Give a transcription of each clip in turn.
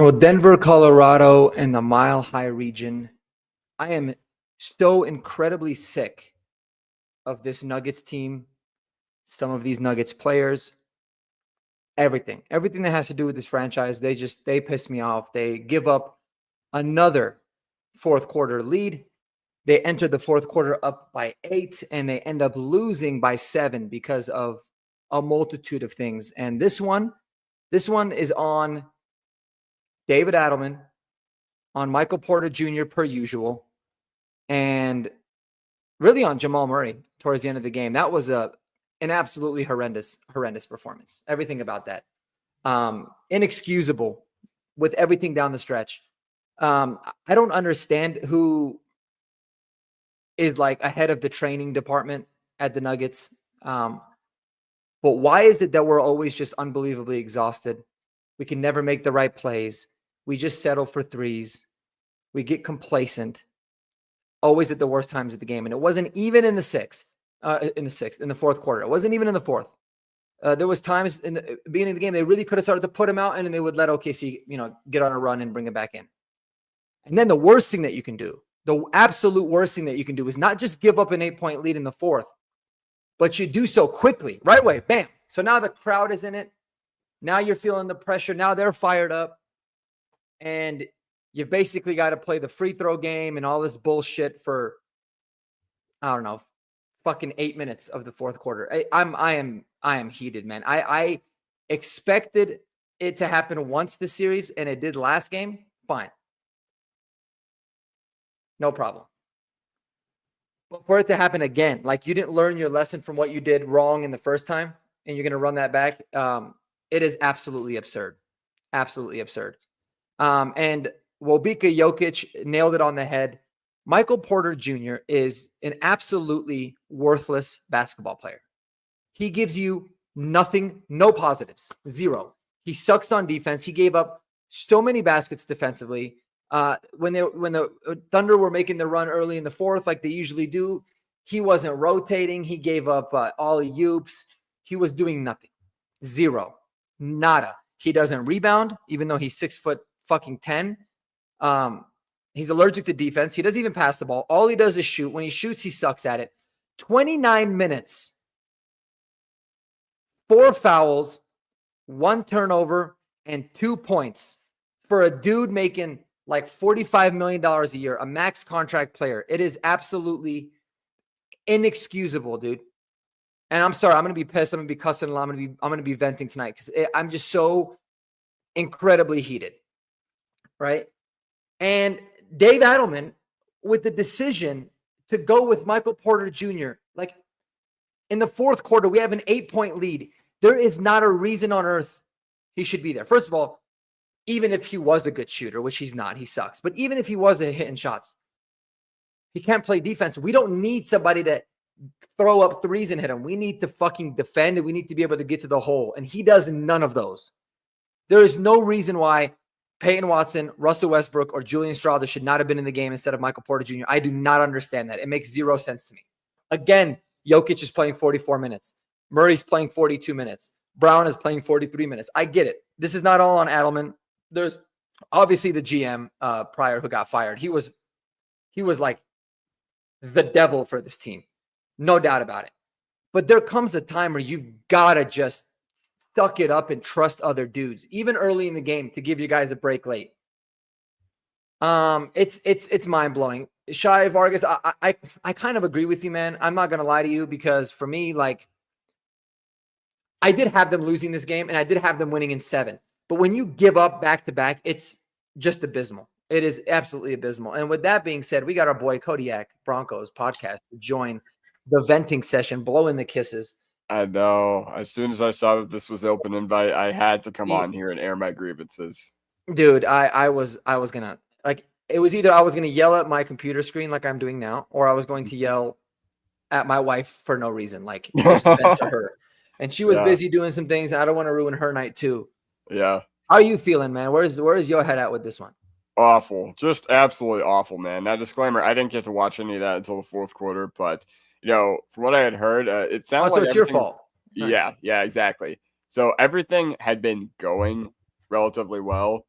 Well, Denver, Colorado, and the Mile High region. I am so incredibly sick of this Nuggets team, some of these Nuggets players, everything that has to do with this franchise. They piss me off. They give up another fourth quarter lead. They enter the fourth quarter up by 8, and they end up losing by 7 because of a multitude of things. And this one is on David Adelman, on Michael Porter Jr. per usual, and really on Jamal Murray towards the end of the game. That was an absolutely horrendous performance. Everything about that. Inexcusable with everything down the stretch. I don't understand who is like ahead of the training department at the Nuggets. But why is it that we're always just unbelievably exhausted? We can never make the right plays. We just settle for threes. We get complacent, always at the worst times of the game. And it wasn't even in the fourth quarter. It wasn't even in the fourth. There was times in the beginning of the game, they really could have started to put him out, and then they would let OKC, get on a run and bring it back in. And then the worst thing that you can do, the absolute worst thing that you can do is not just give up an 8-point lead in the fourth, but you do so quickly, right away, bam. So now the crowd is in it. Now you're feeling the pressure. Now they're fired up. And you've basically got to play the free throw game and all this bullshit for, I don't know, fucking 8 minutes of the fourth quarter. I am heated, man. I expected it to happen once this series, and it did last game. Fine. No problem. But for it to happen again, like you didn't learn your lesson from what you did wrong in the first time, and you're going to run that back, it is absolutely absurd. Absolutely absurd. And Wobika Jokic nailed it on the head. Michael Porter Jr. is an absolutely worthless basketball player. He gives you nothing, no positives, zero. He sucks on defense. He gave up so many baskets defensively. When the Thunder were making the run early in the fourth, like they usually do, he wasn't rotating. He gave up alley-oops. He was doing nothing. Zero. Nada. He doesn't rebound, even though he's 6'10". He's allergic to defense. He doesn't even pass the ball. All he does is shoot. When he shoots, he sucks at it. 29 minutes, 4 fouls, 1 turnover, and 2 points for a dude making like $45 million a year, a max contract player. It is absolutely inexcusable, dude. And I'm sorry, I'm going to be pissed. I'm going to be cussing a lot. I'm going to be venting tonight because I'm just so incredibly heated, right? And Dave Adelman with the decision to go with Michael Porter Jr. Like in the fourth quarter, we have an 8-point lead. There is not a reason on earth he should be there. First of all, even if he was a good shooter, which he's not, he sucks. But even if he was hitting shots, he can't play defense. We don't need somebody to throw up threes and hit him. We need to fucking defend, and we need to be able to get to the hole. And he does none of those. There is no reason why Peyton Watson, Russell Westbrook, or Julian Strawther should not have been in the game instead of Michael Porter Jr. I do not understand that. It makes zero sense to me. Again, Jokic is playing 44 minutes. Murray's playing 42 minutes. Brown is playing 43 minutes. I get it. This is not all on Adelman. There's obviously the GM prior who got fired. He was like the devil for this team. No doubt about it. But there comes a time where you've got to just suck it up and trust other dudes, even early in the game, to give you guys a break late. It's mind-blowing. Shai Vargas, I kind of agree with you, man. I'm not going to lie to you because for me, like, I did have them losing this game and I did have them winning in 7. But when you give up back-to-back, it's just abysmal. It is absolutely abysmal. And with that being said, we got our boy Kodiak Broncos podcast to join the venting session, blowing the kisses. I know. As soon as I saw that this was open invite, I had to come on here and air my grievances. Dude, I was gonna, like, it was either I was gonna yell at my computer screen like I'm doing now, or I was going to yell at my wife for no reason, like just vent to her. And she was busy doing some things, and I don't want to ruin her night too. Yeah. How are you feeling, man? Where is your head at with this one? Awful. Just absolutely awful, man. Now, disclaimer, I didn't get to watch any of that until the fourth quarter, but from what I had heard, it sounded like it's your fault. Nice. Yeah, exactly. So everything had been going relatively well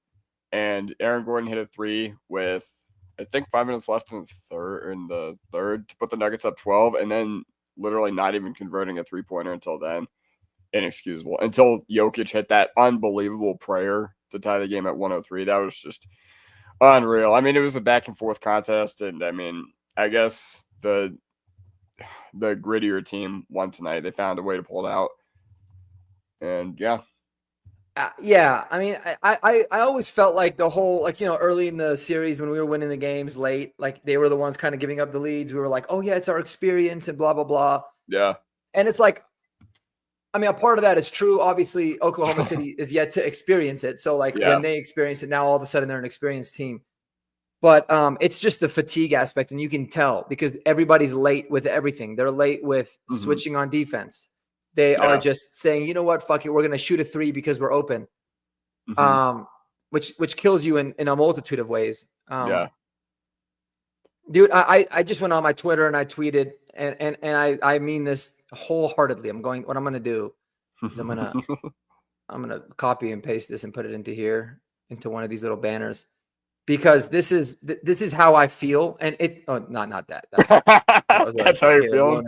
and Aaron Gordon hit a three with I think 5 minutes left in the third to put the Nuggets up 12, and then literally not even converting a 3-pointer until then. Inexcusable. Until Jokic hit that unbelievable prayer to tie the game at 103. That was just unreal. I mean, it was a back and forth contest, and I mean, I guess the grittier team won tonight. They found a way to pull it out, and yeah. Yeah, I mean, I always felt like the whole, like, early in the series when we were winning the games late, like they were the ones kind of giving up the leads. We were like, oh yeah, it's our experience and blah, blah, blah. Yeah. And it's like, I mean, a part of that is true. Obviously, Oklahoma City is yet to experience it. So like when they experience it, now all of a sudden they're an experienced team. But it's just the fatigue aspect, and you can tell because everybody's late with everything. They're late with switching on defense. They are just saying, you know what, fuck it, we're going to shoot a three because we're open, which kills you in a multitude of ways. Dude, I just went on my Twitter and I tweeted, and I mean this wholeheartedly. What I'm going to do is I'm going to copy and paste this and put it into one of these little banners, because this is how I feel. And not that. That's how you're feeling.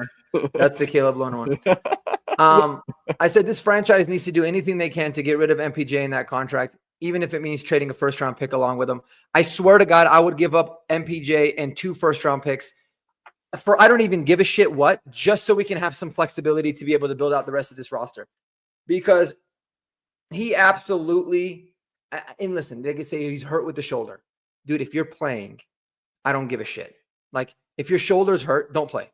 That's the Caleb Lohner one. I said this franchise needs to do anything they can to get rid of MPJ in that contract, even if it means trading a first-round pick along with him. I swear to God, I would give up MPJ and 2 first-round picks for I don't even give a shit what, just so we can have some flexibility to be able to build out the rest of this roster. Because he absolutely, and listen, they can say he's hurt with the shoulder. Dude, if you're playing, I don't give a shit. Like, if your shoulder's hurt, don't play.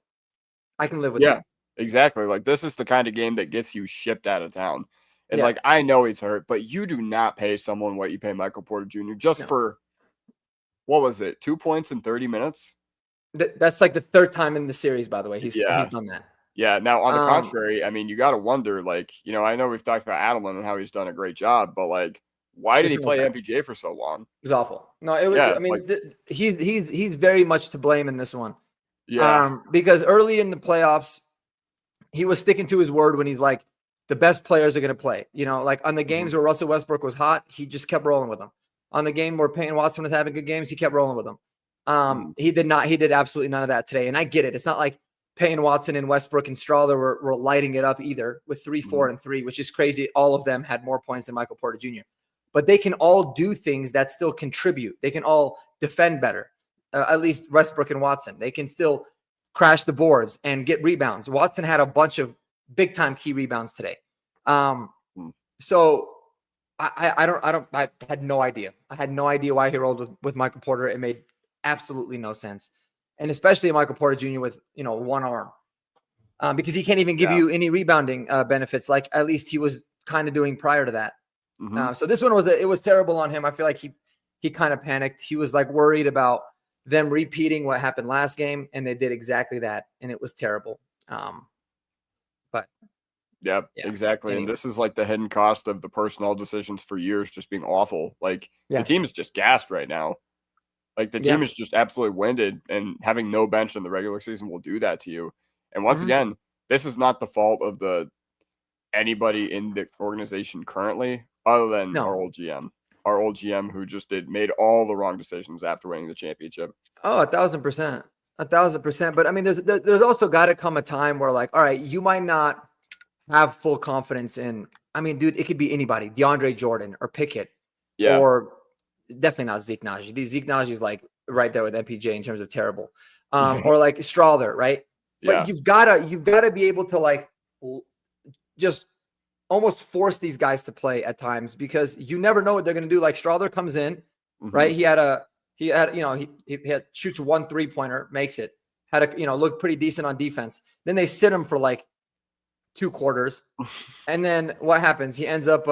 I can live with that. Exactly. Like, this is the kind of game that gets you shipped out of town. And like, I know he's hurt, but you do not pay someone what you pay Michael Porter Jr. just for, what was it, 2 points in 30 minutes? That's like the third time in the series, by the way. He's done that. Yeah. Now, on the contrary, I mean, you got to wonder, like, I know we've talked about Adelman and how he's done a great job, but like, why did he play MPJ for so long? It was awful. No, it was. I mean, he's very much to blame in this one. Yeah. Because early in the playoffs, he was sticking to his word when he's like, the best players are going to play. Like on the games where Russell Westbrook was hot, he just kept rolling with them. On the game where Peyton Watson was having good games, he kept rolling with them. He did absolutely none of that today. And I get it. It's not like Peyton Watson and Westbrook and Strawler were lighting it up either with 3, 4, and 3, which is crazy. All of them had more points than Michael Porter Jr. But they can all do things that still contribute. They can all defend better, at least Westbrook and Watson. They can still crash the boards and get rebounds. Watson had a bunch of big-time key rebounds today. So I had no idea. I had no idea why he rolled with Michael Porter. It made absolutely no sense. And especially Michael Porter Jr. with, one arm. Because he can't even give you any rebounding benefits, like at least he was kind of doing prior to that. So this one was terrible on him. I feel like he kind of panicked. He was like worried about them repeating what happened last game, and they did exactly that, and it was terrible. But yeah, exactly. Anyway. And this is like the hidden cost of the personnel decisions for years just being awful. Like the team is just gassed right now. Like the team is just absolutely winded, and having no bench in the regular season will do that to you. And once again, this is not the fault of anybody in the organization currently, other than our old GM who just made all the wrong decisions after winning the championship. Oh, 1,000%. 1,000%. But I mean, there's also got to come a time where, like, all right, you might not have full confidence in, I mean, dude, it could be anybody, DeAndre Jordan or Pickett, or definitely not Zeke Nnaji. Zeke Nnaji is like right there with MPJ in terms of terrible, or like Strawler, right? But you've got to be able to like just almost force these guys to play at times, because you never know what they're going to do. Like Strawler comes in, right? He shoots 1 3-pointer, makes it, look pretty decent on defense. Then they sit him for like 2 quarters. And then what happens? He ends up,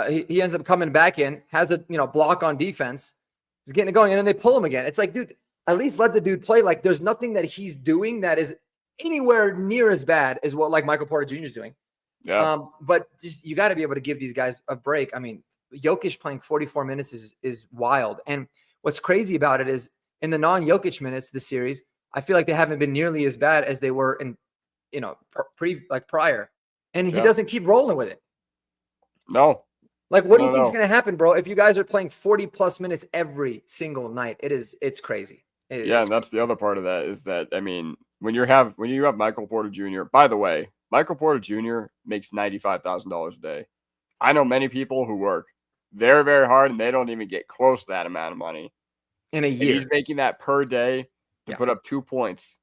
he ends up coming back in, has a, block on defense. He's getting it going. And then they pull him again. It's like, dude, at least let the dude play. Like there's nothing that he's doing that is anywhere near as bad as what like Michael Porter Jr. is doing. Yeah. But just, you got to be able to give these guys a break. I mean, Jokic playing 44 minutes is wild. And what's crazy about it is in the non-Jokic minutes this series, I feel like they haven't been nearly as bad as they were in, prior. And he doesn't keep rolling with it. No. Like, what I do you don't think is know. going to happen, bro? If you guys are playing 40 plus minutes every single night, it's crazy. Yeah, It's and that's the other part of that is that I mean, when you have Michael Porter Jr. By the way, Michael Porter Jr. makes $95,000 a day. I know many people who work very, very hard and they don't even get close to that amount of money. in a And he's year. making that per day to Yeah. put up 2 points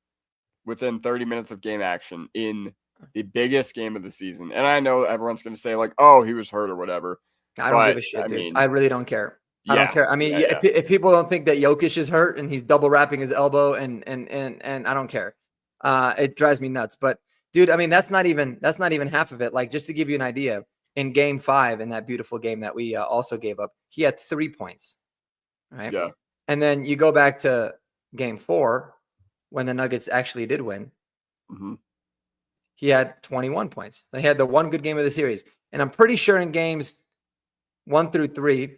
within 30 minutes of game action in the biggest game of the season. And I know everyone's going to say, like, oh, he was hurt or whatever. I don't give But a shit, I dude. mean, I really don't care. I don't yeah, care. I mean, yeah. if people don't think that Jokic is hurt and he's double wrapping his elbow and I don't care. It drives me nuts. But dude, I mean, that's not even half of it. Like, just to give you an idea, in game 5, in that beautiful game that we also gave up, he had 3 points. Right. Yeah. And then you go back to game 4 when the Nuggets actually did win. Mm-hmm. He had 21 points. They had the one good game of the series. And I'm pretty sure in games 1 through 3,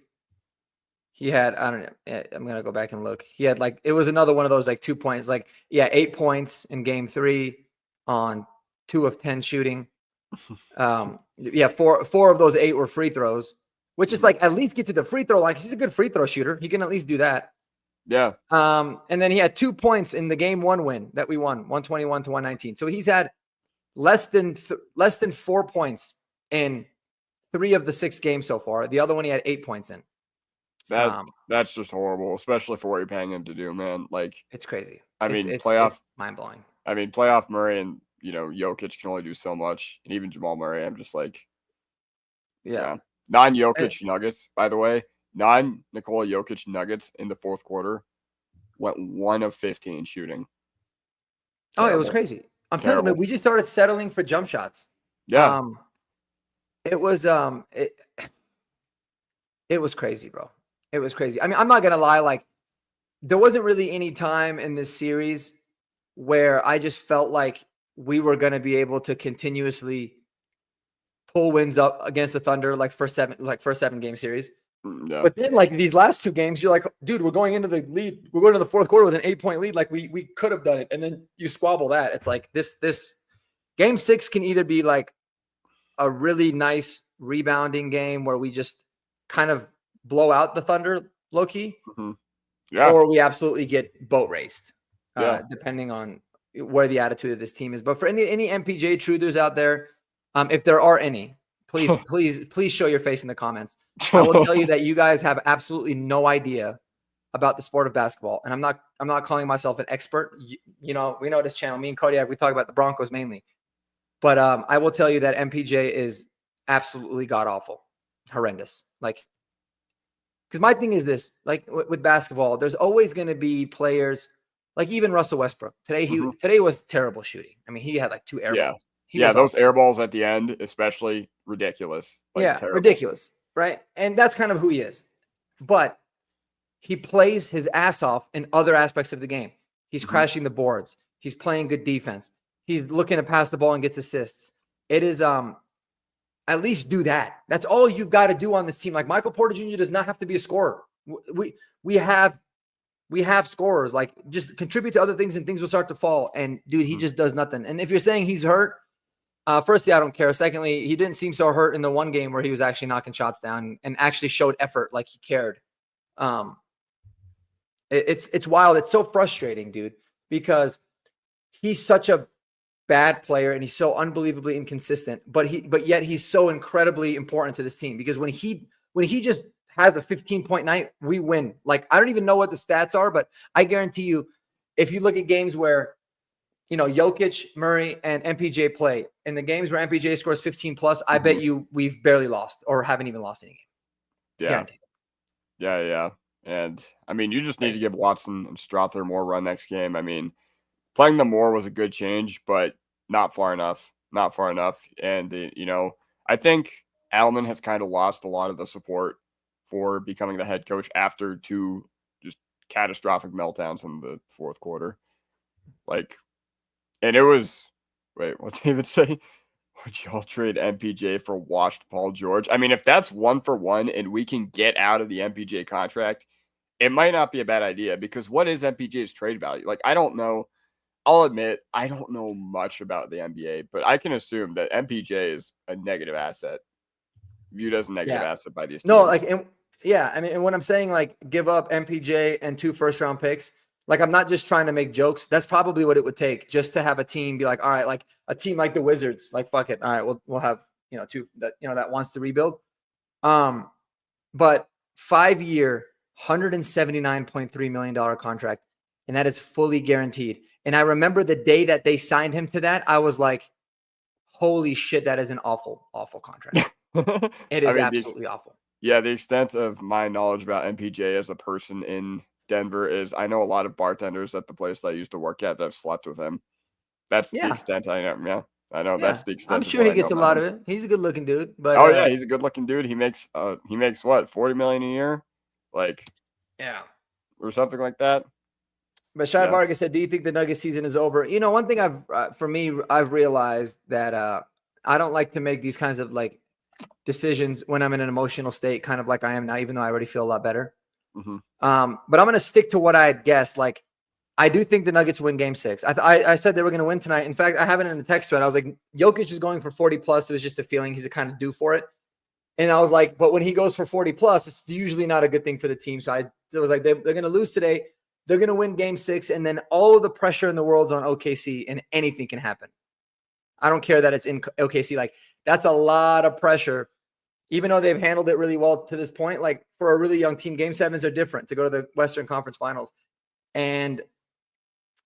he had, I don't know, I'm going to go back and look. He had like, it was another one of those like 2 points, like, yeah, 8 points in game 3 on 2 of 10 shooting. Yeah, four of those 8 were free throws, which is like, at least get to the free throw line. 'Cause he's a good free throw shooter. He can at least do that. Yeah. And then he had 2 points in the game 1 win that we won, 121 to 119. So he's had less than 4 points in 3 of the 6 games so far. The other one he had 8 points in. That's just horrible, especially for what you're paying him to do, man. Like, it's crazy. I mean, It's mind blowing. I mean, playoff Murray and Jokic can only do so much, and even Jamal Murray. I'm just like, Yeah. Non-Jokic Nuggets, by the way, non-Nikola Jokic Nuggets in the fourth quarter went 1 of 15 shooting. Oh, it was crazy. I'm telling you, we just started settling for jump shots. Yeah. It was it was crazy, bro. It was crazy. I mean, I'm not gonna lie, like, there wasn't really any time in this series where I just felt like we were gonna be able to continuously pull wins up against the Thunder, like for 7 game series. Yeah. But then, like, these last 2 games, you're like, dude, we're going into the lead. We're going to the fourth quarter with an 8-point lead. Like, we could have done it. And then you squabble that. It's like this game 6 can either be like a really nice rebounding game where we just kind of blow out the Thunder low key. Mm-hmm. Yeah. Or we absolutely get boat raced, depending on where the attitude of this team is. But for any MPJ truthers out there, if there are any, please show your face in the comments. I will tell you that you guys have absolutely no idea about the sport of basketball, and I'm not calling myself an expert. We know this channel. Me and Kodiak, we talk about the Broncos mainly, but I will tell you that MPJ is absolutely god awful, horrendous. Like, because my thing is this: like with basketball, there's always going to be players. Like even Russell Westbrook today. Today was terrible shooting. I mean, he had like 2 air balls. Those air balls at the end, especially ridiculous. Like, terrible. Ridiculous, right? And that's kind of who he is. But he plays his ass off in other aspects of the game. He's crashing the boards. He's playing good defense. He's looking to pass the ball and gets assists. It is at least do that. That's all you've got to do on this team. Like, Michael Porter Jr. does not have to be a scorer. We have scorers. Like, just contribute to other things and things will start to fall. And dude, he just does nothing. And if you're saying he's hurt, firstly, I don't care. Secondly, he didn't seem so hurt in the one game where he was actually knocking shots down and actually showed effort, like he cared. It's wild. It's so frustrating, dude, because he's such a bad player and he's so unbelievably inconsistent. But yet he's so incredibly important to this team, because when he just has a 15-point night, we win. Like, I don't even know what the stats are, but I guarantee you, if you look at games where Jokic, Murray, and MPJ play, in the games where MPJ scores 15 plus, I bet you we've barely lost or haven't even lost any game. Yeah. Guaranteed. Yeah. And I mean, you just need to give Watson and Strother more run next game. I mean, playing them more was a good change, but not far enough. Not far enough. And, I think Allen has kind of lost a lot of the support for becoming the head coach after 2 just catastrophic meltdowns in the fourth quarter. Like, and it was, wait, what did David say? Would y'all trade MPJ for washed Paul George? I mean, if that's 1-for-1 and we can get out of the MPJ contract, it might not be a bad idea, because what is MPJ's trade value? Like, I don't know. I'll admit, I don't know much about the NBA, but I can assume that MPJ is a negative asset viewed as a negative Yeah. asset by these teams. No, like, I mean, and when I'm saying like give up MPJ and 2 first-round picks, like I'm not just trying to make jokes. That's probably what it would take just to have a team be like, all right, like a team like the Wizards, like fuck it, all right, we'll have two that that wants to rebuild. But 5-year, $179.3 million contract, and that is fully guaranteed. And I remember the day that they signed him to that, I was like, holy shit, that is an awful, awful contract. It I is mean, absolutely awful. yeah, the extent of my knowledge about MPJ as a person in Denver is I know a lot of bartenders at the place that I used to work at that have slept with him. That's the Yeah. extent I know. Yeah, I know Yeah. that's the I'm extent of sure what he I know gets a about lot him. of it. He's a good looking dude. But Oh yeah, he's a good looking dude. He makes what, 40 million a year, like, yeah. or something like that. But Shai Yeah. Vargas said, "Do you think the Nuggets season is over?" One thing I've realized that I don't like to make these kinds of like decisions when I'm in an emotional state, kind of like I am now, even though I already feel a lot better. Mm-hmm. But I'm going to stick to what I had guessed. Like, I do think the Nuggets win Game 6. I said they were going to win tonight. In fact, I have it in the text thread. I was like, Jokic is going for 40 plus. It was just a feeling he's kind of due for it. And I was like, but when he goes for 40 plus, it's usually not a good thing for the team. So I was like, they're going to lose today. They're going to win Game 6, and then all of the pressure in the world's on OKC, and anything can happen. I don't care that it's in OKC. Like, that's a lot of pressure. Even though they've handled it really well to this point, like for a really young team, Game 7s are different to go to the Western Conference Finals. And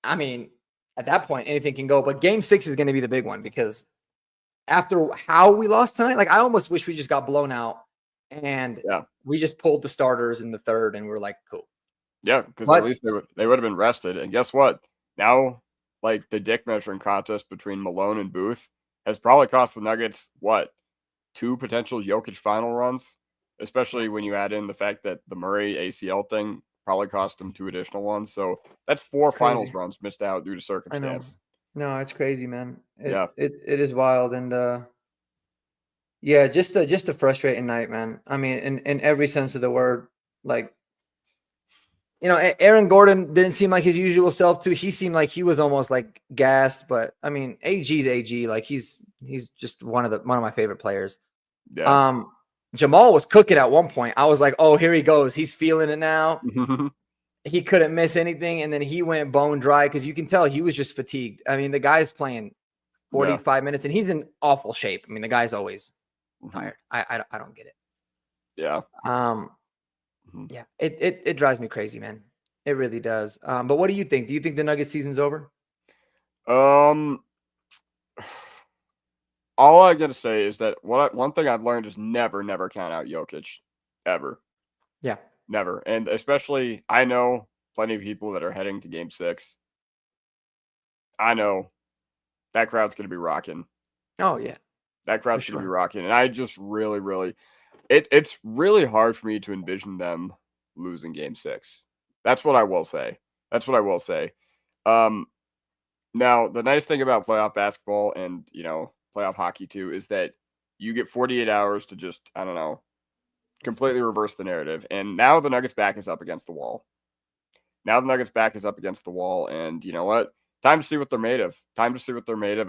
I mean, at that point, anything can go. But Game 6 is going to be the big one because after how we lost tonight, like I almost wish we just got blown out and we just pulled the starters in the third and we're like, cool. Yeah, because at least they would have been rested. And guess what? Now, like the dick measuring contest between Malone and Booth has probably cost the Nuggets, what, 2 potential Jokic final runs? Especially when you add in the fact that the Murray ACL thing probably cost them 2 additional ones. So that's 4 finals runs missed out due to circumstance. I know. No, it's crazy, man. Yeah. It is wild. And yeah, just a frustrating night, man. I mean, in every sense of the word. Like, Aaron Gordon didn't seem like his usual self too. He seemed like he was almost like gassed, but I mean, AG's AG. Like he's just one of my favorite players. Yeah. Jamal was cooking at one point. I was like, oh, here he goes. He's feeling it now. He couldn't miss anything, and then he went bone dry because you can tell he was just fatigued. I mean, the guy's playing 45 minutes, and he's in awful shape. I mean, the guy's always tired. I don't get it. Yeah. Yeah, it drives me crazy, man. It really does. But what do you think? Do you think the Nuggets season's over? All I gotta say is that one thing I've learned is never count out Jokic, ever. Yeah, never. And especially, I know plenty of people that are heading to Game 6. I know that crowd's gonna be rocking. Oh yeah, that crowd's gonna be rocking, and I just really, it's really hard for me to envision them losing Game 6. That's what I will say. Now the nice thing about playoff basketball and playoff hockey too is that you get 48 hours to just, I don't know, completely reverse the narrative. And now the Nuggets' back is up against the wall. And you know what? Time to see what they're made of.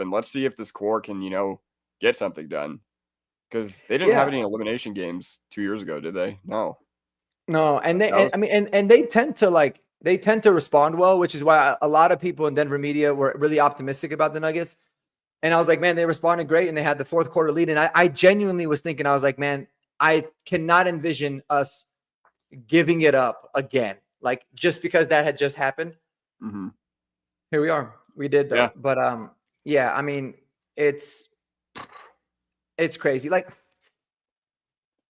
And let's see if this core can, get something done. Because they didn't have any elimination games 2 years ago, did they? No. And they tend to respond well, which is why a lot of people in Denver media were really optimistic about the Nuggets. And I was like, man, they responded great, and they had the fourth quarter lead. And I genuinely was thinking, I was like, man, I cannot envision us giving it up again. Like, just because that had just happened. Mm-hmm. Here we are. We did though. Yeah. But yeah, I mean, it's crazy. Like,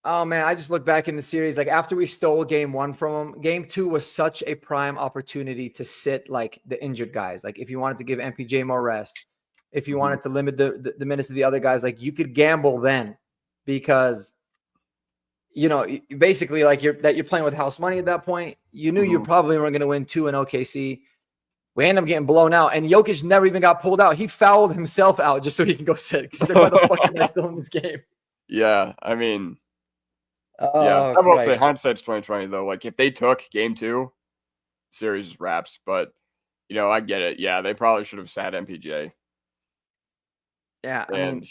oh man, I just look back in the series. Like, after we stole Game 1 from them, Game 2 was such a prime opportunity to sit like the injured guys. Like, if you wanted to give MPJ more rest, if you wanted to limit the minutes of the other guys, like you could gamble then, because basically like you're playing with house money at that point. You knew you probably weren't going to win 2 in OKC. We end up getting blown out, and Jokic never even got pulled out. He fouled himself out just so he can go sit. He's like, why the fuck am I still in this game? Yeah, I mean, I will say hindsight's 2020 though. Like, if they took Game 2, series is wraps. But I get it. Yeah, they probably should have sat MPJ. Yeah, I mean,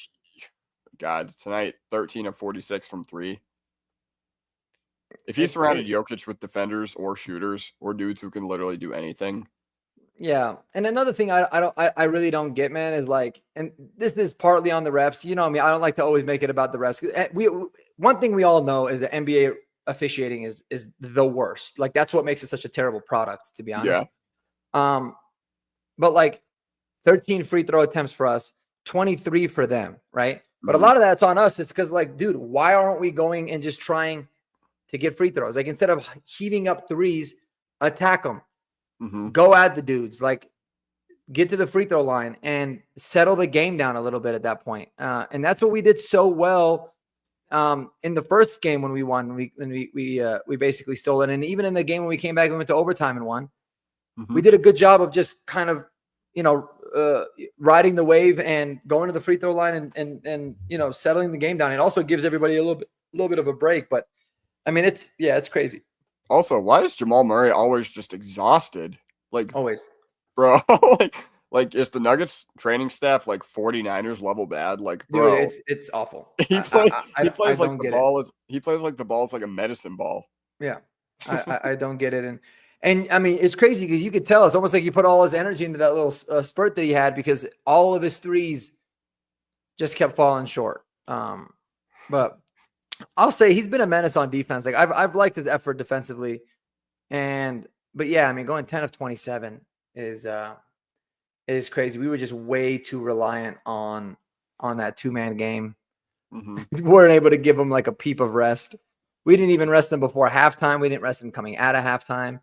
God, tonight 13 of 46 from 3. If he It's surrounded Jokic with defenders or shooters or dudes who can literally do anything. Yeah. And another thing I really don't get, man, is like, and this is partly on the refs. You know what I mean? I don't like to always make it about the refs. One thing we all know is that NBA officiating is the worst. Like, that's what makes it such a terrible product, to be honest. Yeah. But like 13 free throw attempts for us, 23 for them, right? But a lot of that's on us. It's because, like, dude, why aren't we going and just trying to get free throws? Like, instead of heaving up threes, attack them. Go at the dudes, like, get to the free throw line and settle the game down a little bit at that point. And that's what we did so well in the first game when we won. We basically stole it, and even in the game when we came back and went to overtime and won, we did a good job of just kind of, riding the wave and going to the free throw line and settling the game down. It also gives everybody a little bit of a break, but I mean, it's crazy. Also, why is Jamal Murray always just exhausted? Like, Always, bro, like is the Nuggets training staff like 49ers level bad? Like, bro, dude, it's awful. He plays like the ball is like a medicine ball. Yeah, I don't get it, and I mean, it's crazy because you could tell it's almost like he put all his energy into that little spurt that he had, because all of his threes just kept falling short. But I'll say he's been a menace on defense. Like, I've liked his effort defensively, but yeah, I mean, going 10 of 27 is crazy. We were just way too reliant on that 2-man game. We weren't able to give him like a peep of rest. We didn't even rest him before halftime. We didn't rest him coming out of halftime.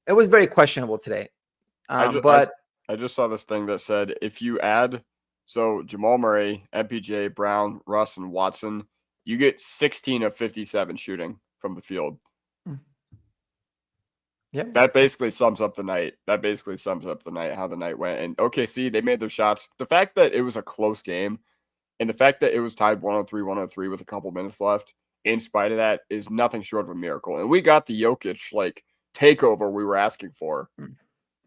It was very questionable today. But I just saw this thing that said if you add Jamal Murray, MPJ, Brown, Russ, and Watson, you get 16 of 57 shooting from the field. Yeah, that basically sums up the night. How the night went. And OKC, they made their shots. The fact that it was a close game, and the fact that it was tied 103 with a couple minutes left, in spite of that, is nothing short of a miracle. And we got the Jokic takeover we were asking for.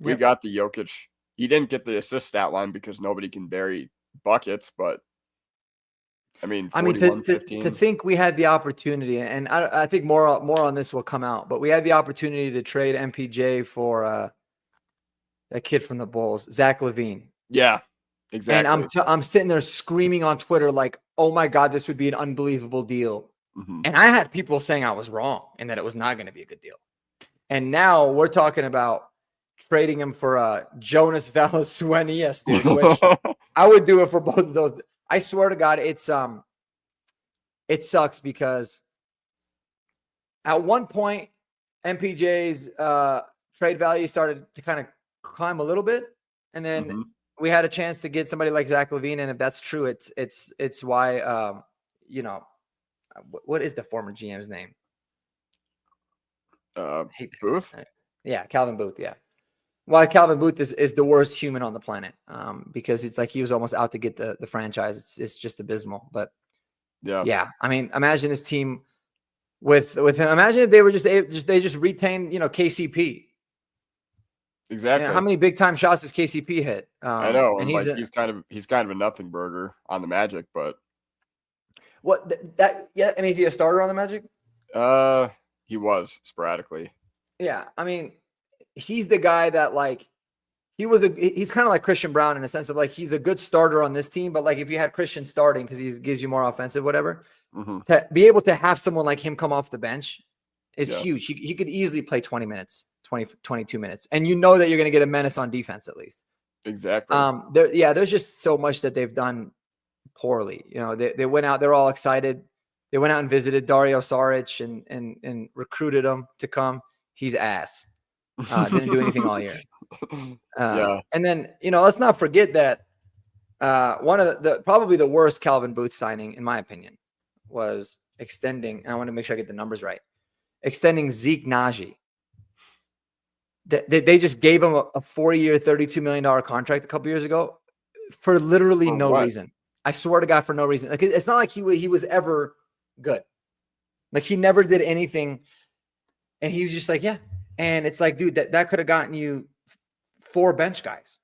We got the Jokic. He didn't get the assist stat line because nobody can bury buckets, but I mean, to think we had the opportunity, and I think more on this will come out, but we had the opportunity to trade MPJ for that kid from the Bulls, Zach LaVine. Yeah, exactly. And I'm sitting there screaming on Twitter like, "Oh my God, this would be an unbelievable deal." And I had people saying I was wrong and that it was not going to be a good deal. And now we're talking about trading him for Jonas Valanciunas, dude, which I would do it for both of those. I swear to God, it sucks because at one point MPJ's trade value started to kind of climb a little bit, and then we had a chance to get somebody like Zach LaVine, and if that's true, it's why what is the former GM's name? Booth? Yeah, Calvin Booth. Yeah. Well, Calvin Booth is the worst human on the planet, because it's like he was almost out to get the franchise. It's just abysmal. But yeah. I mean, imagine this team with him. Imagine if they were they just retained KCP. Exactly. How many big time shots does KCP hit? I know, and he's kind of a nothing burger on the Magic, but what that? Yeah, and is he a starter on the Magic? He was sporadically. Yeah, I mean, he's the guy that he's kind of like Christian Brown in a sense of he's a good starter on this team, but if you had Christian starting because he gives you more offensive, whatever, to be able to have someone like him come off the bench is huge. He could easily play 20 minutes, 22 minutes, and you know that you're going to get a menace on defense at least. Exactly. There's just so much that they've done poorly. They went out, they're all excited. They went out and visited Dario Saric and recruited him to come. He's ass. Didn't do anything all year. And then, let's not forget that one of probably the worst Calvin Booth signing, in my opinion, was extending, and I want to make sure I get the numbers right, extending Zeke Naji. They just gave him a 4-year, $32 million contract a couple years ago for literally no reason. I swear to God, for no reason. It's not like he was ever good. He never did anything, and he was just yeah. And it's dude, that could have gotten you 4 bench guys.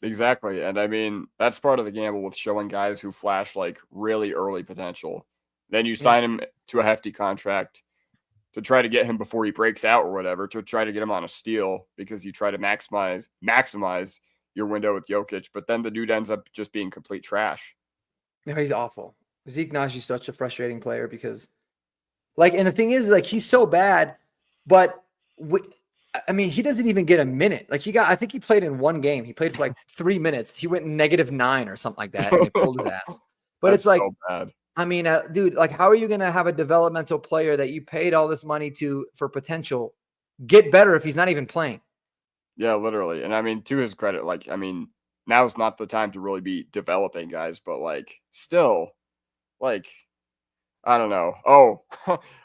Exactly. And I mean, that's part of the gamble with showing guys who flash like really early potential. Then you Yeah. sign him to a hefty contract to try to get him before he breaks out or whatever, to try to get him on a steal because you try to maximize your window with Jokic, but then the dude ends up just being complete trash. No, he's awful. Zeke Naji's such a frustrating player because, like, and the thing is, like, he's so bad, but I mean, he doesn't even get a minute. Like, I think he played in one game. He played for like 3 minutes. He went -9 or something like that, and they pulled his ass. But it's That's like, so bad. I mean, dude, like, how are you going to have a developmental player that you paid all this money to for potential get better if he's not even playing? Yeah, literally. And I mean, to his credit, like, I mean, now's not the time to really be developing guys, but like, still, like, I don't know. Oh,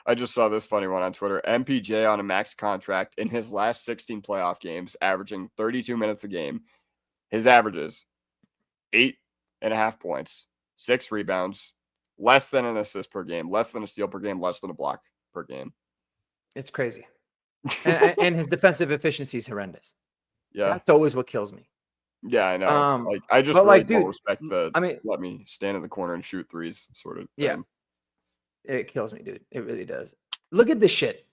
I just saw this funny one on Twitter. MPJ on a max contract in his last 16 playoff games, averaging 32 minutes a game. His averages 8.5 points, 6 rebounds, less than an assist per game, less than a steal per game, less than a block per game. It's crazy. And his defensive efficiency is horrendous. Yeah. That's always what kills me. Yeah, I know. Like, I just But really like, don't dude, respect the I mean, let me stand in the corner and shoot threes sort of yeah, thing. it kills me, dude. It really does. Look at this shit.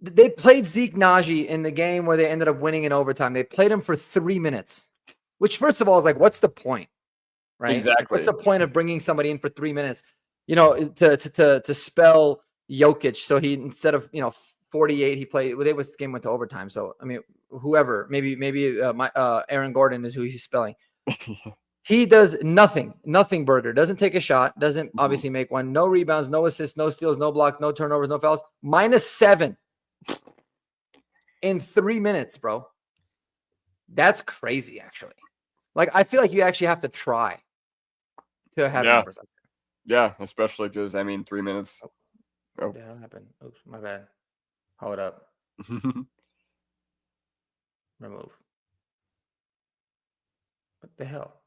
They played Zeke Naji in the game where they ended up winning in overtime. They played him for 3 minutes, which, first of all, is like, what's the point, right? Like, what's Exactly. the point of bringing somebody in for 3 minutes, to spell Jokic? So he, instead of 48, he played. Well, this game went to overtime. So I mean, whoever, maybe Aaron Gordon is who he's spelling. He does nothing burger. Doesn't take a shot. Doesn't obviously make one. No rebounds, no assists, no steals, no blocks, no turnovers, no fouls. -7 in 3 minutes, bro. That's crazy, actually. Like, I feel like you actually have to try to have Yeah. numbers like that. Yeah, especially because, I mean, 3 minutes. What the hell happened? Oops, my bad. Hold up. Remove. What the hell?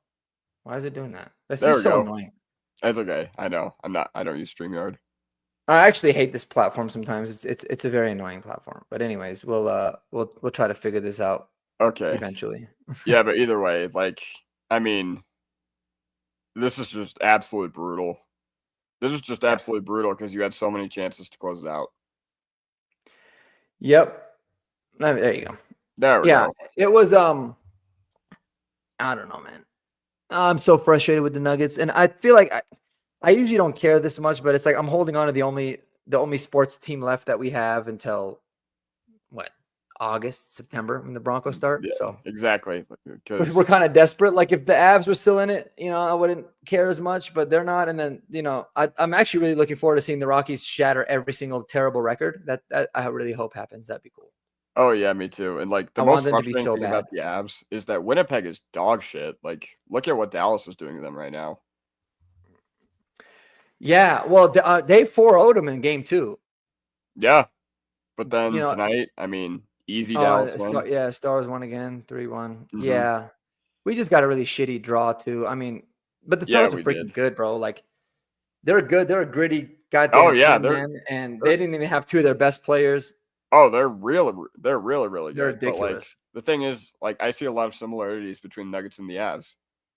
Why is it doing that? That's There just we so go. annoying. That's okay. I know. I don't use StreamYard. I actually hate this platform sometimes. It's a very annoying platform. But anyways, we'll try to figure this out Okay. eventually. Yeah, but either way, like, I mean, this is just absolutely brutal. This is just absolutely brutal because you had so many chances to close it out. Yep. There you go. There we Yeah, go. it was I don't know, man. I'm so frustrated with the Nuggets, and I feel like I usually don't care this much, but it's like I'm holding on to the only sports team left that we have until what, August, September, when the Broncos start. Yeah, So exactly. we're Because kind of desperate. Like, if the Avs were still in it, I wouldn't care as much, but they're not. And then I'm actually really looking forward to seeing the Rockies shatter every single terrible record. That I really hope happens. That'd be cool. oh yeah, me too. And like the I want most them to be frustrating so thing bad. about the Avs is that Winnipeg is dog shit. Like, look at what Dallas is doing to them right now. Yeah, well, they 4-0'd them in game 2. Yeah, but then You know, tonight, I mean, easy Dallas win. yeah, Stars won again, 3-1. Mhm. Yeah, we just got a really shitty draw too. I mean, but the Yeah, Stars are we freaking did. good, bro. Like, they're good. They're a gritty Oh goddamn yeah, team, man. And they they're didn't even have 2 of their best players. they're really They're good. But like ridiculous. the thing is, like I see a lot of similarities between Nuggets and the Avs.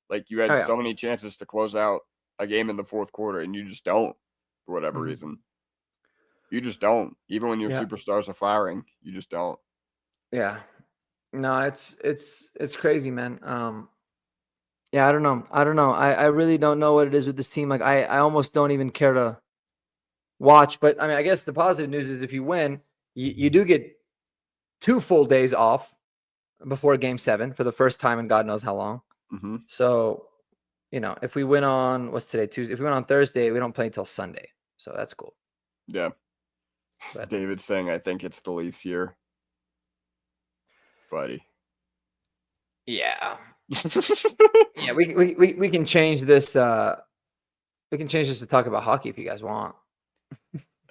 Like you had Oh yeah. so many chances to close out a game in the fourth quarter, and you just don't for whatever Mhm. reason. You just don't. Even when your Yeah. superstars are firing, you just don't. Yeah. No, it's crazy, man. Yeah, I don't know. I really don't know what it is with this team. Like, I almost don't even care to watch. But I mean, I guess the positive news is if you win, you do get 2 full days off before game 7 for the first time in God knows how long. Mm-hmm. So, if we win on, what's today, Tuesday? If we win on Thursday, we don't play until Sunday. So that's cool. Yeah. But David's saying, I think it's the Leafs year. Buddy. yeah. Yeah, we can change this. We can change this to talk about hockey if you guys want.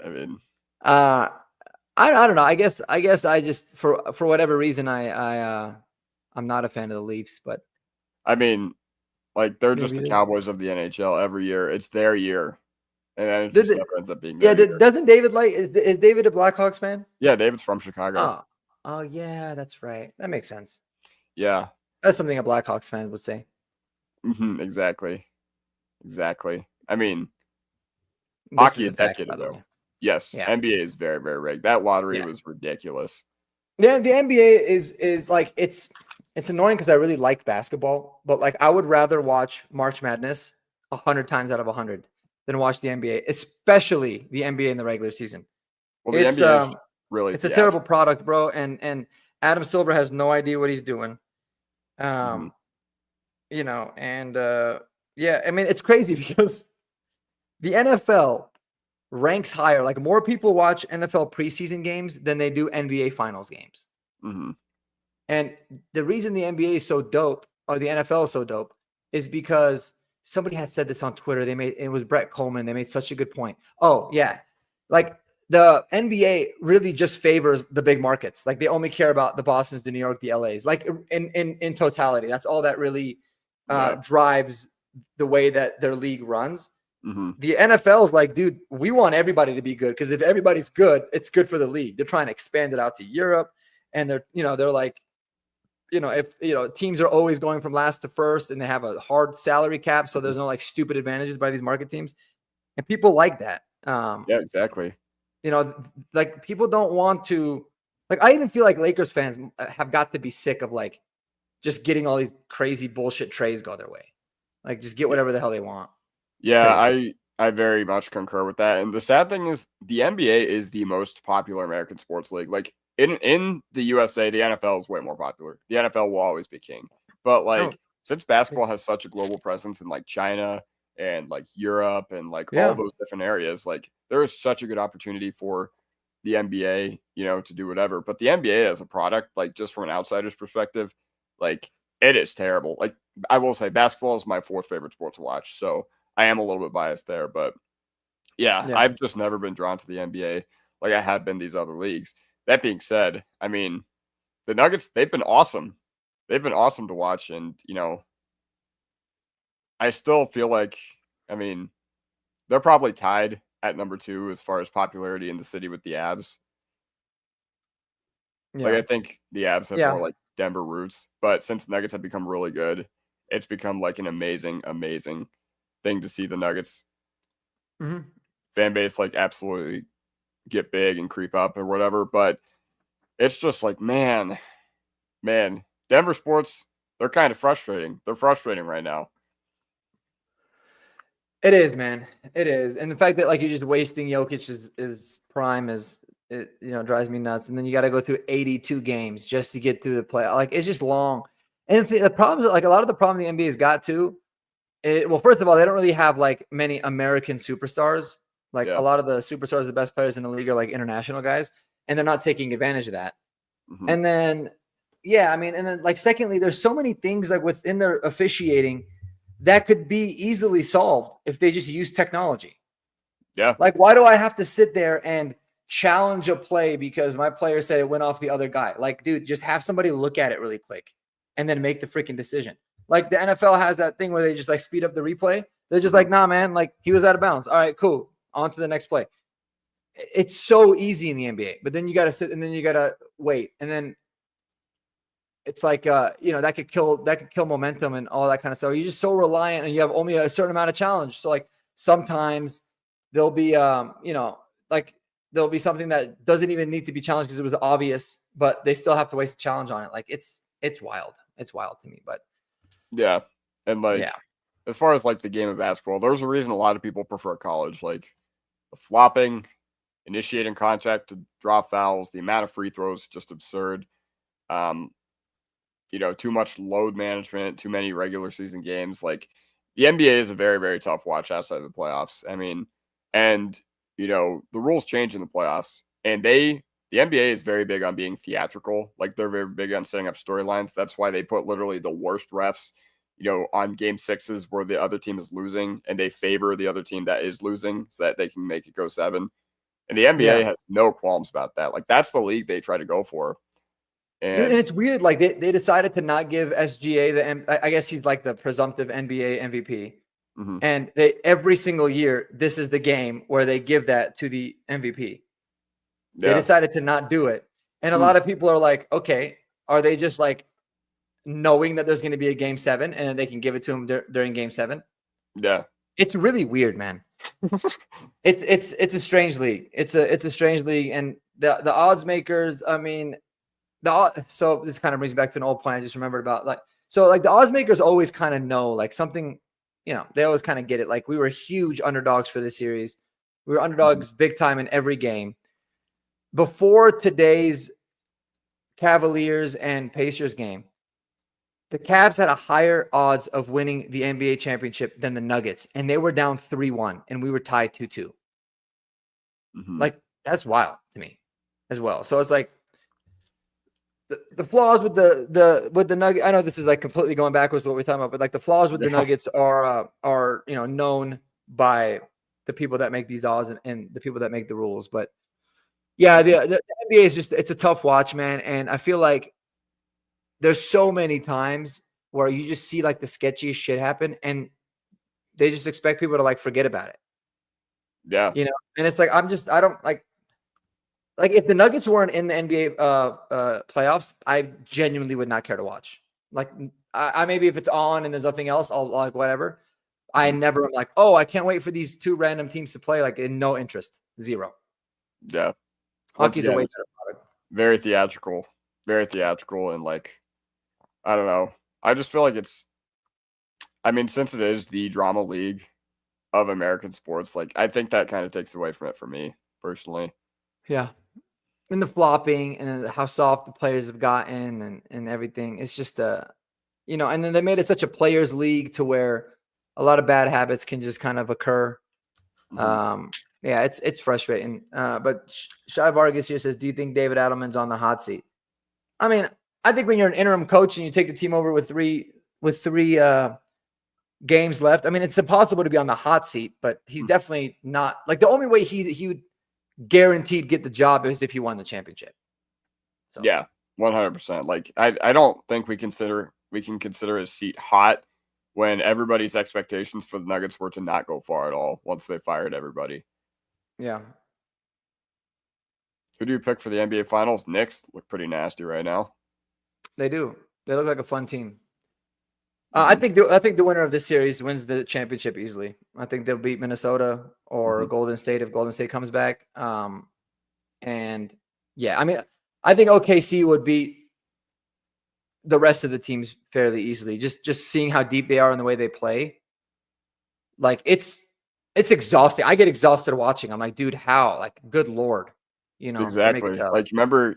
I mean, I don't know. I guess I just, for whatever reason, I'm not a fan of the Leafs, but I mean, like they're just maybe the it is. Cowboys of the NHL every year. It's their year. And then it just never ends up being Yeah, their year. doesn't David is David a Blackhawks fan? Yeah, David's from Chicago. Oh, yeah, that's right. That makes sense. Yeah. That's something a Blackhawks fan would say. Exactly. I mean, This hockey is a a fact, decade by the ago. way. Yes, Yeah. NBA is very, very rigged. That lottery Yeah. was ridiculous. Yeah, the NBA is like it's annoying because I really like basketball, but like I would rather watch March Madness 100 times out of 100 than watch the NBA, especially the NBA in the regular season. Well, the It's NBA is really it's a terrible theatrical. product, bro, and Adam Silver has no idea what he's doing. Mhm. Um, and yeah, I mean it's crazy because the NFL ranks higher. Like more people watch NFL preseason games than they do NBA finals games. Mhm. And the reason the NBA is so dope or the NFL is so dope is because somebody had said this on Twitter. It was Brett Coleman. They made such a good point. Oh, yeah. Like the NBA really just favors the big markets. Like they only care about the Bostons, the New York, the LAs. Like in totality. That's all that really Yeah. drives the way that their league runs. Mhm. The NFL is like, dude, we want everybody to be good because if everybody's good, it's good for the league. They're trying to expand it out to Europe, and they're like, if teams are always going from last to first, and they have a hard salary cap, so there's no like stupid advantages by these market teams, and people like that. Yeah, exactly. Like people don't want to. Like I even feel like Lakers fans have got to be sick of like just getting all these crazy bullshit trades go their way. Like just get whatever the hell they want. It's Yeah, crazy. I very much concur with that. And the sad thing is the NBA is the most popular American sports league. Like in the USA, the NFL is way more popular. The NFL will always be king. But Oh, like since basketball has such a global presence in like China and like Europe and like all yeah. those different areas, like there is such a good opportunity for the NBA, to do whatever. But the NBA as a product, like just from an outsider's perspective, like it is terrible. Like I will say basketball is my fourth favorite sport to watch. So I am a little bit biased there, but yeah, Yeah. I've just never been drawn to the NBA like I have been these other leagues. That being said, I mean, the Nuggets, they've been awesome. They've been awesome to watch. And, I still feel like, I mean, they're probably tied at number 2 as far as popularity in the city with the Avs. Like, Yeah. I think the Avs have more Yeah. like Denver roots, but since the Nuggets have become really good, it's become like an amazing, amazing thing to see the Nuggets Mhm. fan base like absolutely get big and creep up or whatever. But it's just like, man, Denver sports, they're kind of frustrating. They're frustrating right now. It is, man. It is. And the fact that like you're just wasting Jokic's prime drives me nuts. And then you got to go through 82 games just to get through the play. Like it's just long. And the problem is like a lot of the problem the NBA's got to well, first of all, they don't really have like many American superstars. Like a Yeah. lot of the superstars, the best players in the league are like international guys, and they're not taking advantage of that. Hmm. And then, yeah, I mean, and then like secondly, there's so many things like within their officiating that could be easily solved if they just use technology. Yeah. Like, why do I have to sit there and challenge a play because my player said it went off the other guy? Like, dude, just have somebody look at it really quick and then make the freaking decision. Like the NFL has that thing where they just like speed up the replay. They're just like, nah, man, like he was out of bounds. All right, cool. On to the next play. It's so easy in the NBA, but then you got to sit and then you got to wait. And then it's like, that could kill momentum and all that kind of stuff. You're just so reliant and you have only a certain amount of challenge. So like sometimes there'll be, like there'll be something that doesn't even need to be challenged because it was obvious, but they still have to waste a challenge on it. Like it's wild. It's wild to me, but Yeah. And like, yeah. as far as like the game of basketball, there's a reason a lot of people prefer college. Like the flopping, initiating contact to draw fouls, the amount of free throws, just absurd. Um, too much load management, too many regular season games. Like the NBA is a very, very tough watch outside of the playoffs. I mean, and the rules change in the playoffs, and the NBA is very big on being theatrical. Like they're very big on setting up storylines. That's why they put literally the worst refs, on game 6s where the other team is losing, and they favor the other team that is losing so that they can make it go 7. And the NBA Yeah. has no qualms about that. Like that's the league they try to go for. And And it's weird. Like they decided to not give SGA I guess he's like the presumptive NBA MVP. mhm, And they every single year, this is the game where they give that to the MVP. They yeah, decided to not do it. And a mm, lot of people are like, okay, are they just like knowing that there's going to be a game 7 and they can give it to him during game 7. Yeah. It's really weird, man. It's a strange league. It's a strange league, and the odds makers. I mean, so this kind of brings me back to an old point I just remembered about. Like the odds makers always kind of know like something. They always kind of get it. Like we were huge underdogs for this series. We were underdogs big time in every game. Before today's Cavaliers and Pacers game, the Cavs had a higher odds of winning the NBA championship than the Nuggets, and they were down 3-1, and we were tied 2-2. Like, that's wild to me as well. So it's like the flaws with the Nuggets. I know this is like completely going backwards what we're talking about, but like the flaws with the Nuggets are known by the people that make these odds and the people that make the rules. But yeah, the NBA is it's a tough watch, man, and I feel like there's so many times where you just see like the sketchiest shit happen and they just expect people to like forget about it. Yeah. And it's like, I don't like if the Nuggets weren't in the NBA playoffs, I genuinely would not care to watch. Like I maybe if it's on and there's nothing else, I'll like whatever. I never am like, oh, I can't wait for these two random teams to play. Like in no interest, zero. Yeah. Hockey's a way better product. Very theatrical, and like, I don't know. I just feel like since it is the drama league of American sports, like I think that kind of takes away from it for me personally. Yeah. And the flopping and how soft the players have gotten and everything. It's just and then they made it such a players league to where a lot of bad habits can just kind of occur. Yeah, it's frustrating. But Shai Vargas here says, do you think David Adelman's on the hot seat? I mean, I think when you're an interim coach and you take the team over with three games left, I mean, it's impossible to be on the hot seat, but he's definitely not. Like the only way he would guaranteed get the job is if he won the championship. So. Yeah, 100%. Like I don't think we can consider his seat hot when everybody's expectations for the Nuggets were to not go far at all once they fired everybody. Yeah. Who do you pick for the NBA Finals? Knicks look pretty nasty right now. They do. They look like a fun team. I think the winner of this series wins the championship easily. I think they'll beat Minnesota or Golden State if Golden State comes back. And yeah, I mean, I think OKC would beat the rest of the teams fairly easily. Just seeing how deep they are and the way they play. Like it's exhausting. I get exhausted watching. I'm like, dude, how? Like, good Lord. Exactly. Like,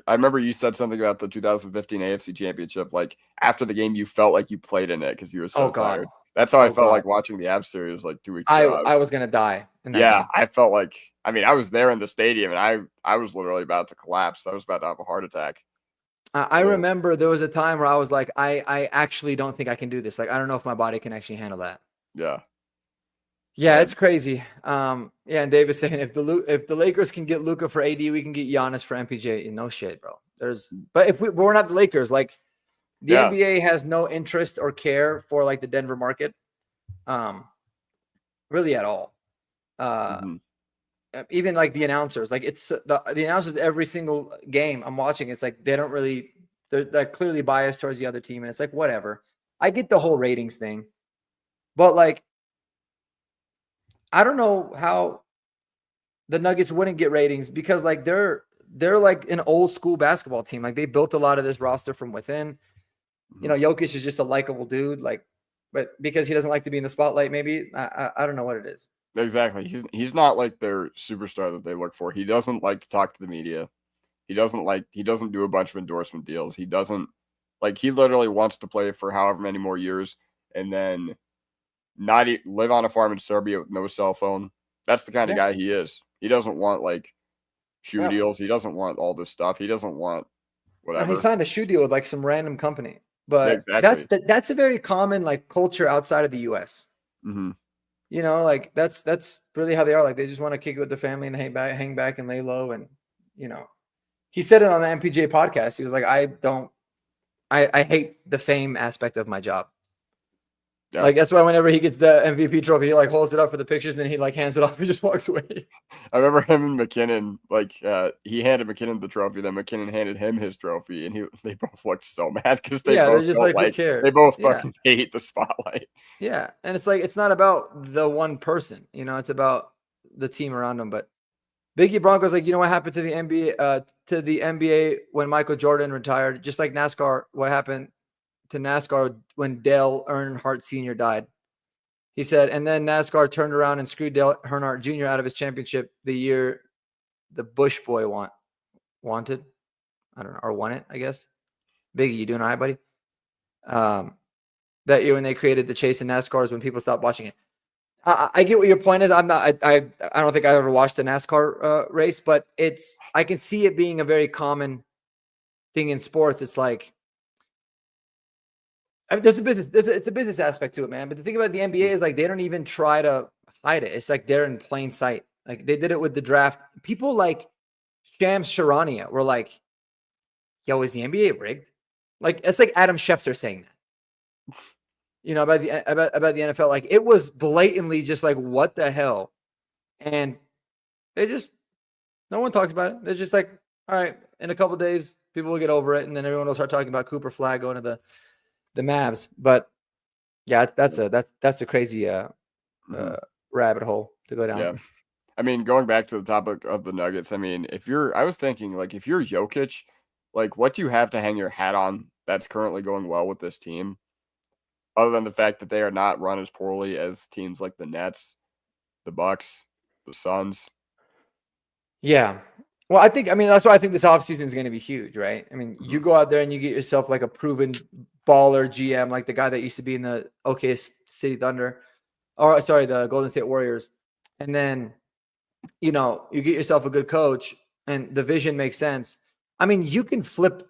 I remember you said something about the 2015 AFC Championship. Like after the game, you felt like you played in it because you were so tired. That's how I felt like watching the Avs series like 2 weeks ago. I was gonna die in that game. I felt like I was there in the stadium and I was literally about to collapse. I was about to have a heart attack. I remember there was a time where I was like, I actually don't think I can do this. Like, I don't know if my body can actually handle that. Yeah, it's crazy. And David's saying if the Lakers can get Luka for AD, we can get Giannis for MPJ. No shit, bro. But if we're not the Lakers, like the NBA has no interest or care for like the Denver market, really at all. Even like the announcers, like it's the announcers every single game I'm watching. It's like they're like clearly biased towards the other team, and it's like whatever. I get the whole ratings thing, but like. I don't know how the Nuggets wouldn't get ratings because like they're like an old school basketball team. Like they built a lot of this roster from within. Jokic is just a likable dude. Like, but because he doesn't like to be in the spotlight, maybe I don't know what it is. Exactly. He's not like their superstar that they look for. He doesn't like to talk to the media. He doesn't do a bunch of endorsement deals. He literally wants to play for however many more years and then not live on a farm in Serbia with no cell phone. That's the kind of guy he is. He doesn't want like shoe deals. He doesn't want all this stuff. He doesn't want whatever. And he signed a shoe deal with like some random company, but that's a very common like culture outside of the U.S. Like that's really how they are. Like they just want to kick it with their family and hang back and lay low. And he said it on the MPJ podcast. He was like, I hate the fame aspect of my job. Yeah. Like that's why whenever he gets the MVP trophy, he like holds it up for the pictures, and then he like hands it off and just walks away. I remember him and McKinnon, like he handed McKinnon the trophy, then McKinnon handed him his trophy, and they both looked so mad because they Yeah, they're both just felt like, who like cares? they both Yeah. fucking hate the spotlight. Yeah, and it's like it's not about the one person, it's about the team around them. But Biggie Bronco's like, you know what happened to the NBA? To the NBA when Michael Jordan retired, just like NASCAR. What happened to NASCAR when Dale Earnhardt Sr. died? He said, and then NASCAR turned around and screwed Dale Earnhardt Jr. out of his championship the year the Bush boy wanted. I don't know, or won it, I guess. Biggie, you doing all right, buddy? That year when they created the chase in NASCAR is when people stopped watching it. I get what your point is. I'm not. I don't think I ever watched a NASCAR race, but I can see it being a very common thing in sports. It's like, I mean, there's a business. It's a business aspect to it, man. But the thing about the NBA is like they don't even try to hide it. It's like they're in plain sight. Like they did it with the draft. People like Shams Charania were like, "Yo, is the NBA rigged?" Like it's like Adam Schefter saying that. About the NFL, like it was blatantly just like, what the hell? And no one talks about it. It's just like, all right, in a couple of days, people will get over it, and then everyone will start talking about Cooper Flag going to the Mavs. But yeah, that's a crazy rabbit hole to go down. Yeah. I mean, going back to the topic of the Nuggets, I mean, I was thinking, like, if you're Jokic, like, what do you have to hang your hat on that's currently going well with this team? Other than the fact that they are not run as poorly as teams like the Nets, the Bucks, the Suns. Yeah. Well, that's why I think this offseason is going to be huge, right? I mean, you go out there and you get yourself like a proven baller GM, like the guy that used to be in the City Thunder, or sorry, the Golden State Warriors. And then, you get yourself a good coach and the vision makes sense. I mean, you can flip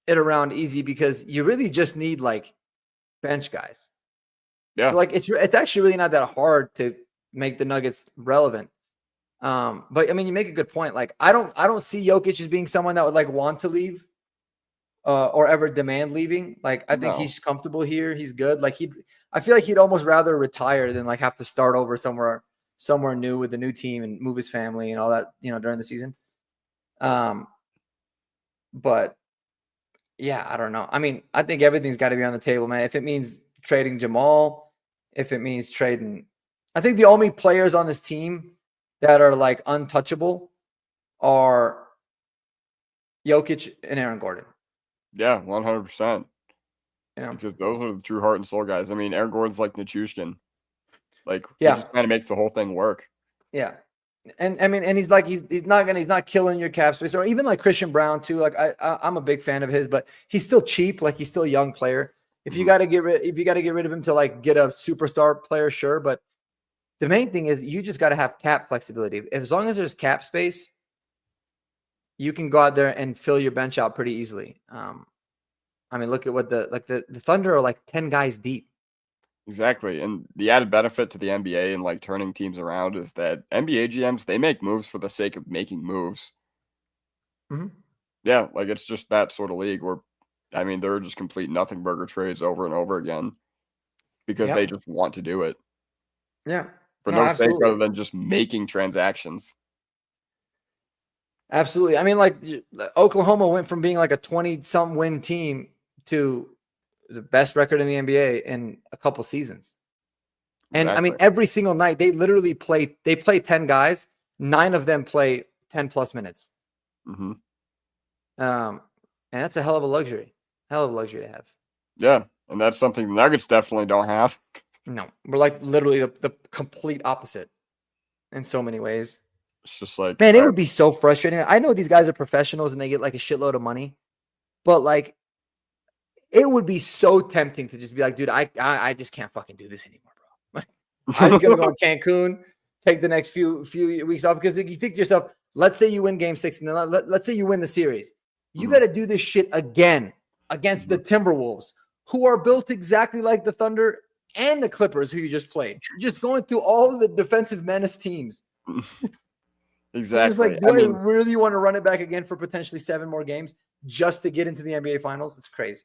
it around easy because you really just need like bench guys. Yeah. So like it's actually really not that hard to make the Nuggets relevant. But I mean, you make a good point. Like I don't see Jokic as being someone that would like want to leave or ever demand leaving. Like I think he's comfortable here. He's good. Like I feel like he'd almost rather retire than like have to start over somewhere new with a new team and move his family and all that, during the season. But yeah, I don't know. I mean, I think everything's got to be on the table, man. If it means trading Jamal, if it means trading, I think the only players on this team that are like untouchable are Jokic and Aaron Gordon. Yeah, 100%. You know? Because those are the true heart and soul guys. I mean, Aaron Gordon's like Nichushkin. Like, yeah, he just kind of makes the whole thing work. Yeah. And I mean, and he's not killing your cap space, or even like Christian Brown too. Like I'm a big fan of his, but he's still cheap. Like he's still a young player. If you got to get rid of him to like get a superstar player, sure. But the main thing is you just got to have cap flexibility. As long as there's cap space, you can go out there and fill your bench out pretty easily. I mean, look at what the Thunder are like 10 guys deep. Exactly. And the added benefit to the NBA and like turning teams around is that NBA GMs, they make moves for the sake of making moves. Mm-hmm. Yeah, like it's just that sort of league where, I mean, they're just complete nothing burger trades over and over again because they just want to do it. Yeah. For no sake other than just making transactions. Absolutely. I mean, like Oklahoma went from being like a 20-something win team to the best record in the NBA in a couple seasons. And I mean, every single night they literally play 10 guys. 9 of them play 10 plus minutes. Mm-hmm. And that's a hell of a luxury to have. Yeah. And that's something the Nuggets definitely don't have. No, we're like literally the complete opposite in so many ways. It's just like, man, it would be so frustrating. I know these guys are professionals and they get like a shitload of money, but like, it would be so tempting to just be like, dude, I just can't fucking do this anymore, bro. I'm just gonna go to Cancun, take the next few weeks off, because if you think to yourself, let's say you win Game 6, and then let's say you win the series, you got to do this shit again against the Timberwolves, who are built exactly like the Thunder and the Clippers, who you just played. You're just going through all of the defensive menace teams. Exactly. It's like, do I really want to run it back again for potentially 7 more games just to get into the NBA Finals? It's crazy.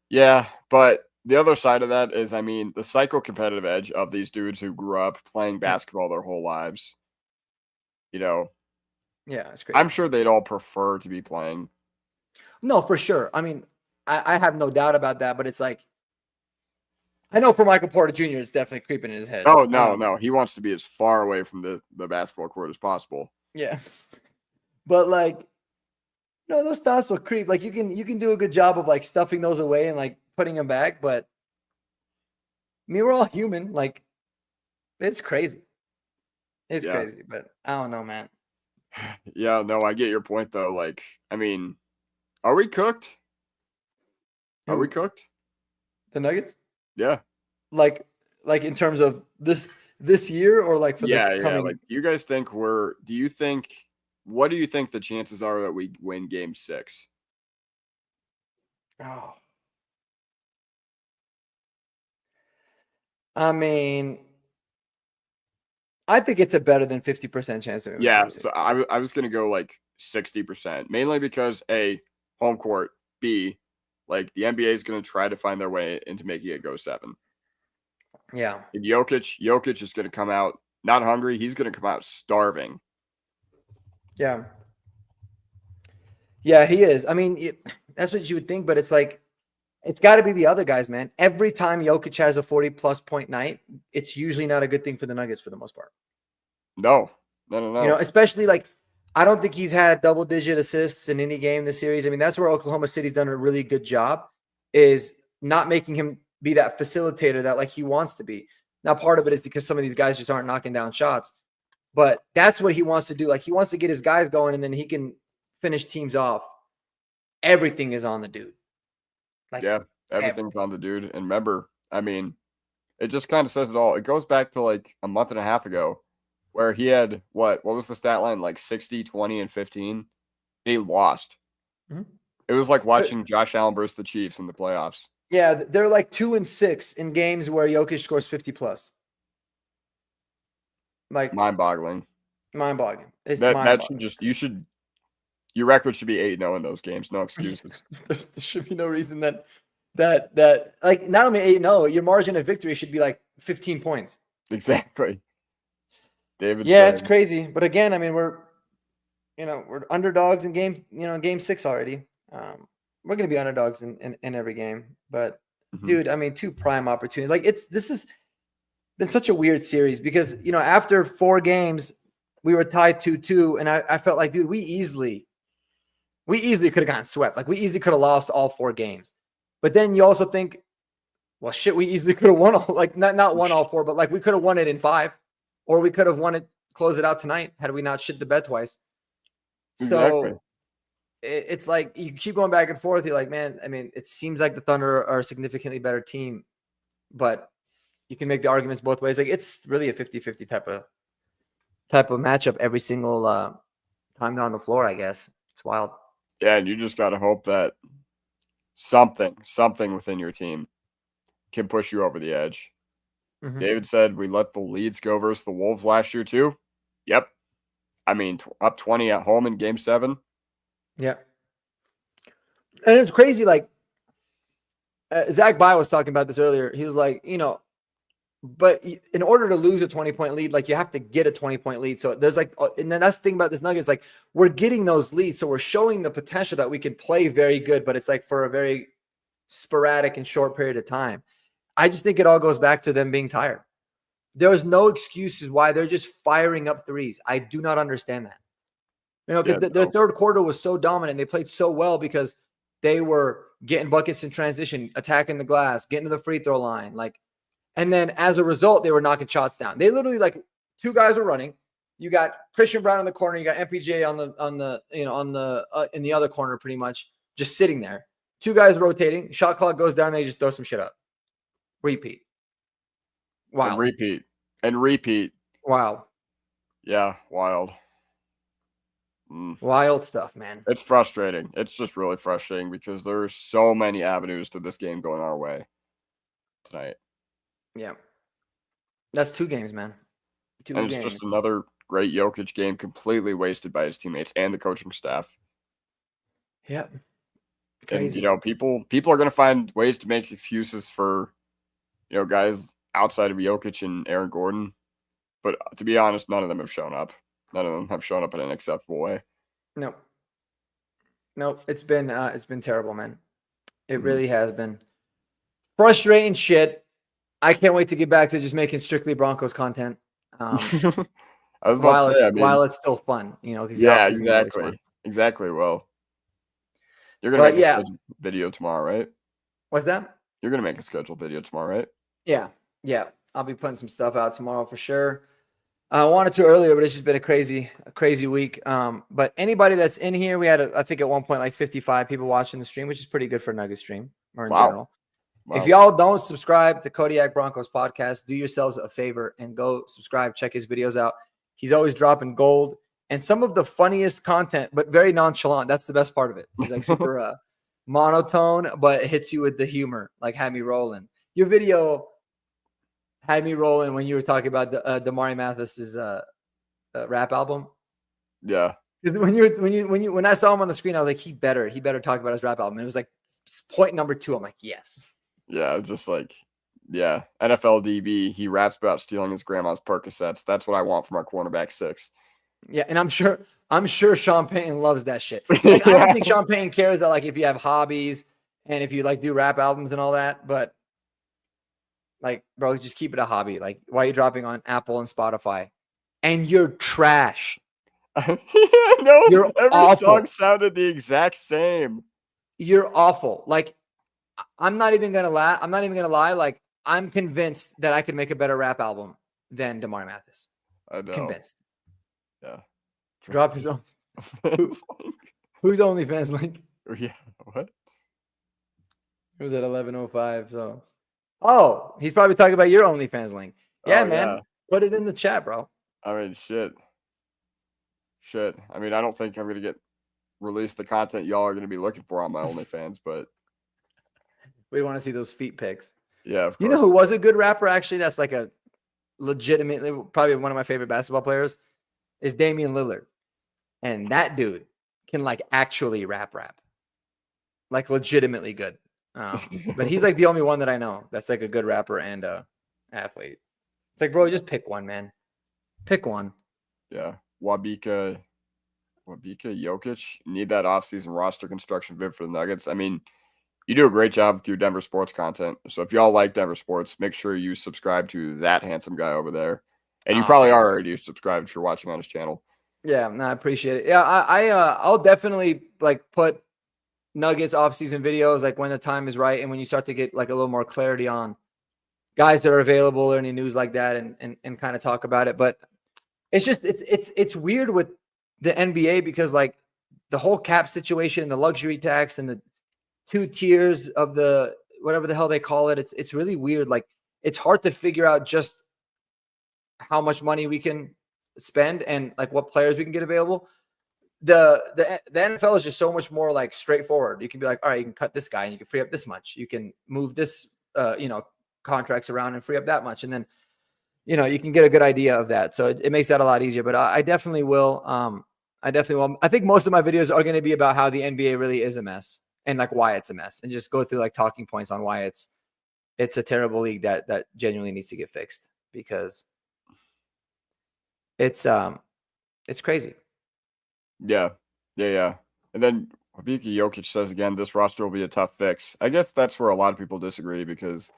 Yeah, but the other side of that is, I mean, the psycho-competitive edge of these dudes who grew up playing basketball their whole lives. You know, Yeah, it's crazy. I'm sure they'd all prefer to be playing. No, for sure. I mean, I have no doubt about that, but it's like, I know for Michael Porter Jr., it's definitely creeping in his head. Oh, no. He wants to be as far away from the basketball court as possible. Yeah. But like, no, those thoughts will creep. Like you can do a good job of like stuffing those away and like putting them back, but I mean, we're all human. Like, it's crazy. It's crazy, but I don't know, man. Yeah, no, I get your point though. Like, I mean, are we cooked? Are we cooked? The Nuggets? Yeah. Like in terms of this year or like for the coming? Like, do what do you think the chances are that we win game 6? Oh. I mean, I think it's a better than 50% chance of it. Yeah, so I was gonna go like 60%, mainly because A, home court, B, like the NBA is gonna try to find their way into making it go 7. Yeah. And Jokic is gonna come out not hungry, he's gonna come out starving. Yeah. Yeah, he is. I mean, that's what you would think, but it's like, it's got to be the other guys, man. Every time Jokic has a 40-plus point night, it's usually not a good thing for the Nuggets for the most part. No. You know, especially like, I don't think he's had double-digit assists in any game this series. I mean, that's where Oklahoma City's done a really good job, is not making him be that facilitator that like he wants to be. Now, part of it is because some of these guys just aren't knocking down shots, but that's what he wants to do. Like, he wants to get his guys going, and then he can finish teams off. Everything is on the dude. Like, yeah, everything's on the dude. And remember, I mean, it just kind of says it all. It goes back to like a month and a half ago where he had what was the stat line? Like 60, 20, and 15. He lost. Mm-hmm. It was like watching Josh Allen versus the Chiefs in the playoffs. Yeah, they're like 2-6 in games where Jokic scores 50+. Like, mind-boggling. It's that should just your record should be 8-0 in those games. No excuses. There should be no reason that like not only 8-0, your margin of victory should be like 15 points. Exactly. David. Yeah, it's crazy. But again, I mean, we're underdogs in game 6 already. We're gonna be underdogs in every game. But dude, I mean, 2 prime opportunities. Like this has been such a weird series because after 4 games, we were tied 2-2, and I felt like, dude, we easily could have gotten swept. Like, we easily could have lost all 4 games. But then you also think, well, shit, we easily could have won all, like not won all 4, but like we could have won it in 5, or we could have won it, close it out tonight had we not shit the bed twice. Exactly. So it's like you keep going back and forth. You're like, man, I mean, it seems like the Thunder are a significantly better team, but you can make the arguments both ways. Like, it's really a 50-50 type of matchup every single time down the floor, I guess. It's wild. Yeah, and you just got to hope that something within your team can push you over the edge. Mm-hmm. David said we let the Leeds go versus the Wolves last year too. Yep. I mean, up 20 at home in game 7. Yeah. And it's crazy. Like, Zach Bye was talking about this earlier. He was like, but in order to lose a 20-point lead, like, you have to get a 20-point lead. So there's like, and then that's the thing about this Nuggets, like, we're getting those leads. So we're showing the potential that we can play very good, but it's like for a very sporadic and short period of time. I just think it all goes back to them being tired. There's no excuses why they're just firing up threes. I do not understand that. Because their third quarter was so dominant. They played so well because they were getting buckets in transition, attacking the glass, getting to the free throw line. Like, and then as a result, they were knocking shots down. They literally, like, 2 guys were running. You got Christian Brown in the corner. You got MPJ in the other corner, pretty much just sitting there. 2 guys rotating. Shot clock goes down. And they just throw some shit up. Repeat. Wow. And repeat. Wow. Yeah, wild. Wild stuff, man. It's frustrating. It's just really frustrating because there are so many avenues to this game going our way tonight. Yeah. That's 2 games, man. 2 games. It's just another great Jokic game completely wasted by his teammates and the coaching staff. Yep. And Crazy. people are going to find ways to make excuses for guys outside of Jokic and Aaron Gordon. But to be honest, none of them have shown up. None of them have shown up in an acceptable way. No. Nope. It's been terrible, man. It really has been frustrating shit. I can't wait to get back to just making strictly Broncos content. I was about to say, While it's still fun, because the yeah, offseason is always fun. exactly. Well, you're gonna make a scheduled video tomorrow, right? What's that? You're gonna make a scheduled video tomorrow, right? Yeah. I'll be putting some stuff out tomorrow for sure. I wanted to earlier, but it's just been a crazy week. But anybody that's in here, we had, I think at one point, like 55 people watching the stream, which is pretty good for a Nugget stream or in general. Wow. If y'all don't subscribe to Kodiak Broncos podcast, do yourselves a favor and go subscribe, check his videos out. He's always dropping gold and some of the funniest content, but very nonchalant. That's the best part of it. He's like super monotone, but it hits you with the humor, like had me rolling. Your video had me rolling when you were talking about Damari Mathis's rap album. Yeah. Because when I saw him on the screen, I was like, he better talk about his rap album. And it was like point number 2. I'm like, yes. Yeah, just like, yeah, NFL DB. He raps about stealing his grandma's Percocets. That's what I want from our cornerback 6. Yeah, and I'm sure Sean Payton loves that shit. Like, I don't think Sean Payton cares that, like, if you have hobbies and if you like do rap albums and all that, but like, bro, just keep it a hobby. Like, why are you dropping on Apple and Spotify? And you're trash. No, you're every awful. song sounded the exact same. You're awful. Like, I'm not even gonna lie. Like, I'm convinced that I could make a better rap album than Damari Mathis. I know. Convinced. Yeah. Drop his own. Who's OnlyFans link? Yeah. What? It was at 11:05. So, he's probably talking about your OnlyFans link. Yeah, man. Yeah. Put it in the chat, bro. I mean, shit. I mean, I don't think I'm gonna release the content y'all are gonna be looking for on my OnlyFans, but we want to see those feet pics. Yeah, of course. You know who was a good rapper? Actually, that's like a legitimately probably one of my favorite basketball players is Damian Lillard, and that dude can like actually rap, like legitimately good. But he's like the only one that I know that's like a good rapper and athlete. It's like, bro, just pick one, man. Pick one. Yeah. Wabika Jokic. Need that offseason roster construction vid for the Nuggets. I mean, you do a great job with your Denver sports content. So if y'all like Denver sports, make sure you subscribe to that handsome guy over there. And you probably are already subscribed if you're watching on his channel. Yeah, no, I appreciate it. Yeah, I'll definitely like put Nuggets offseason videos like when the time is right and when you start to get like a little more clarity on guys that are available or any news like that and kind of talk about it. But it's just it's weird with the NBA because like the whole cap situation, the luxury tax, and the 2 tiers of the whatever the hell they call it. It's really weird. Like it's hard to figure out just how much money we can spend and like what players we can get available. The NFL is just so much more like straightforward. You can be like, all right, you can cut this guy and you can free up this much. You can move this contracts around and free up that much, and then you can get a good idea of that. So it makes that a lot easier. But I definitely will. I think most of my videos are going to be about how the NBA really is a mess and like why it's a mess, and just go through like talking points on why it's a terrible league that genuinely needs to get fixed because it's crazy. Yeah. And then Wabika Jokic says again, this roster will be a tough fix. I guess that's where a lot of people disagree because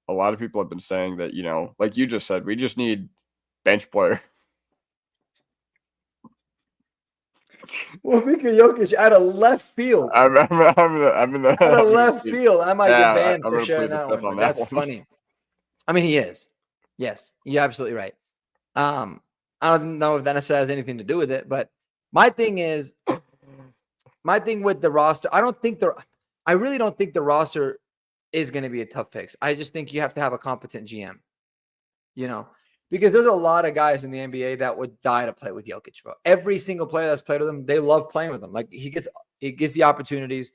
a lot of people have been saying that, like you just said, we just need bench player. Wabika Jokic out of left field. I'm in the out of left field. I might get banned for sharing that one. But that's funny. I mean, he is. Yes, you're absolutely right. I don't know if that necessarily has anything to do with it, but my thing with the roster, I really don't think the roster is going to be a tough fix. I just think you have to have a competent GM, because there's a lot of guys in the NBA that would die to play with Jokic, bro. Every single player that's played with him, they love playing with him. Like he gets the opportunities.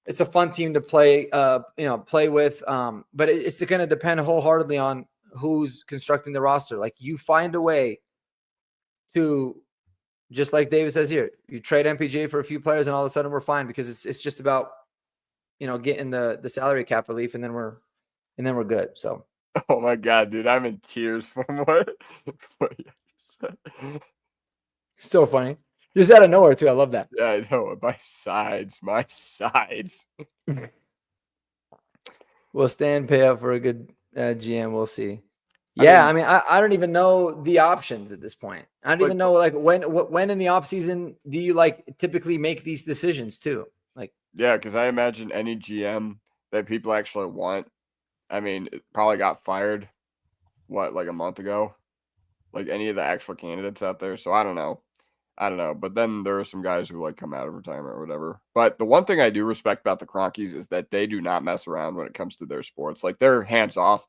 It's a fun team to play with. But it's going to depend wholeheartedly on who's constructing the roster. Like you find a way to just like David says here, you trade MPJ for a few players, and all of a sudden we're fine because it's just about getting the salary cap relief, and then we're good. So Oh my god, dude, I'm in tears from what you said. so funny, just out of nowhere too. I love that. Yeah, I know. My sides. Will Stan pay up for a good GM? We'll see. Yeah, I mean, I don't even know the options at this point. I don't even know like when in the off season do you like typically make these decisions too? Like, yeah, because I imagine any GM that people actually want, I mean, it probably got fired like a month ago, like any of the actual candidates out there. So I don't know. But then there are some guys who like come out of retirement or whatever. But the one thing I do respect about the Cronkies is that they do not mess around when it comes to their sports. Like they're hands off.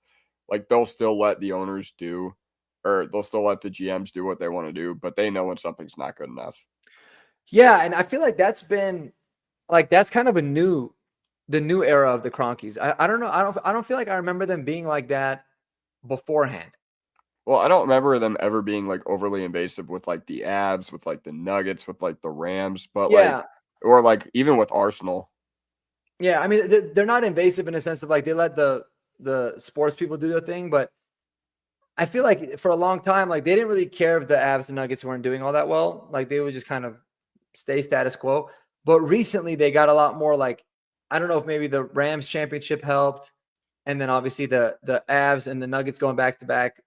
Like they'll still let the owners do, or they'll still let the GMs do what they want to do, but they know when something's not good enough. yeah, and I feel like that's been like that's kind of the new era of the Cronkies. I don't know. I don't feel like I remember them being like that beforehand. Well, I don't remember them ever being like overly invasive with like the Avs, with like the Nuggets, with like the Rams, but Yeah. or like even with Arsenal. Yeah, I mean they're not invasive in a sense of like they let the sports people do their thing, but I feel like for a long time like they didn't really care if the Avs and Nuggets weren't doing all that well. Like they would just kind of stay status quo. But recently they got a lot more like I don't know if maybe the Rams championship helped, and then obviously the Avs and the Nuggets going back to back,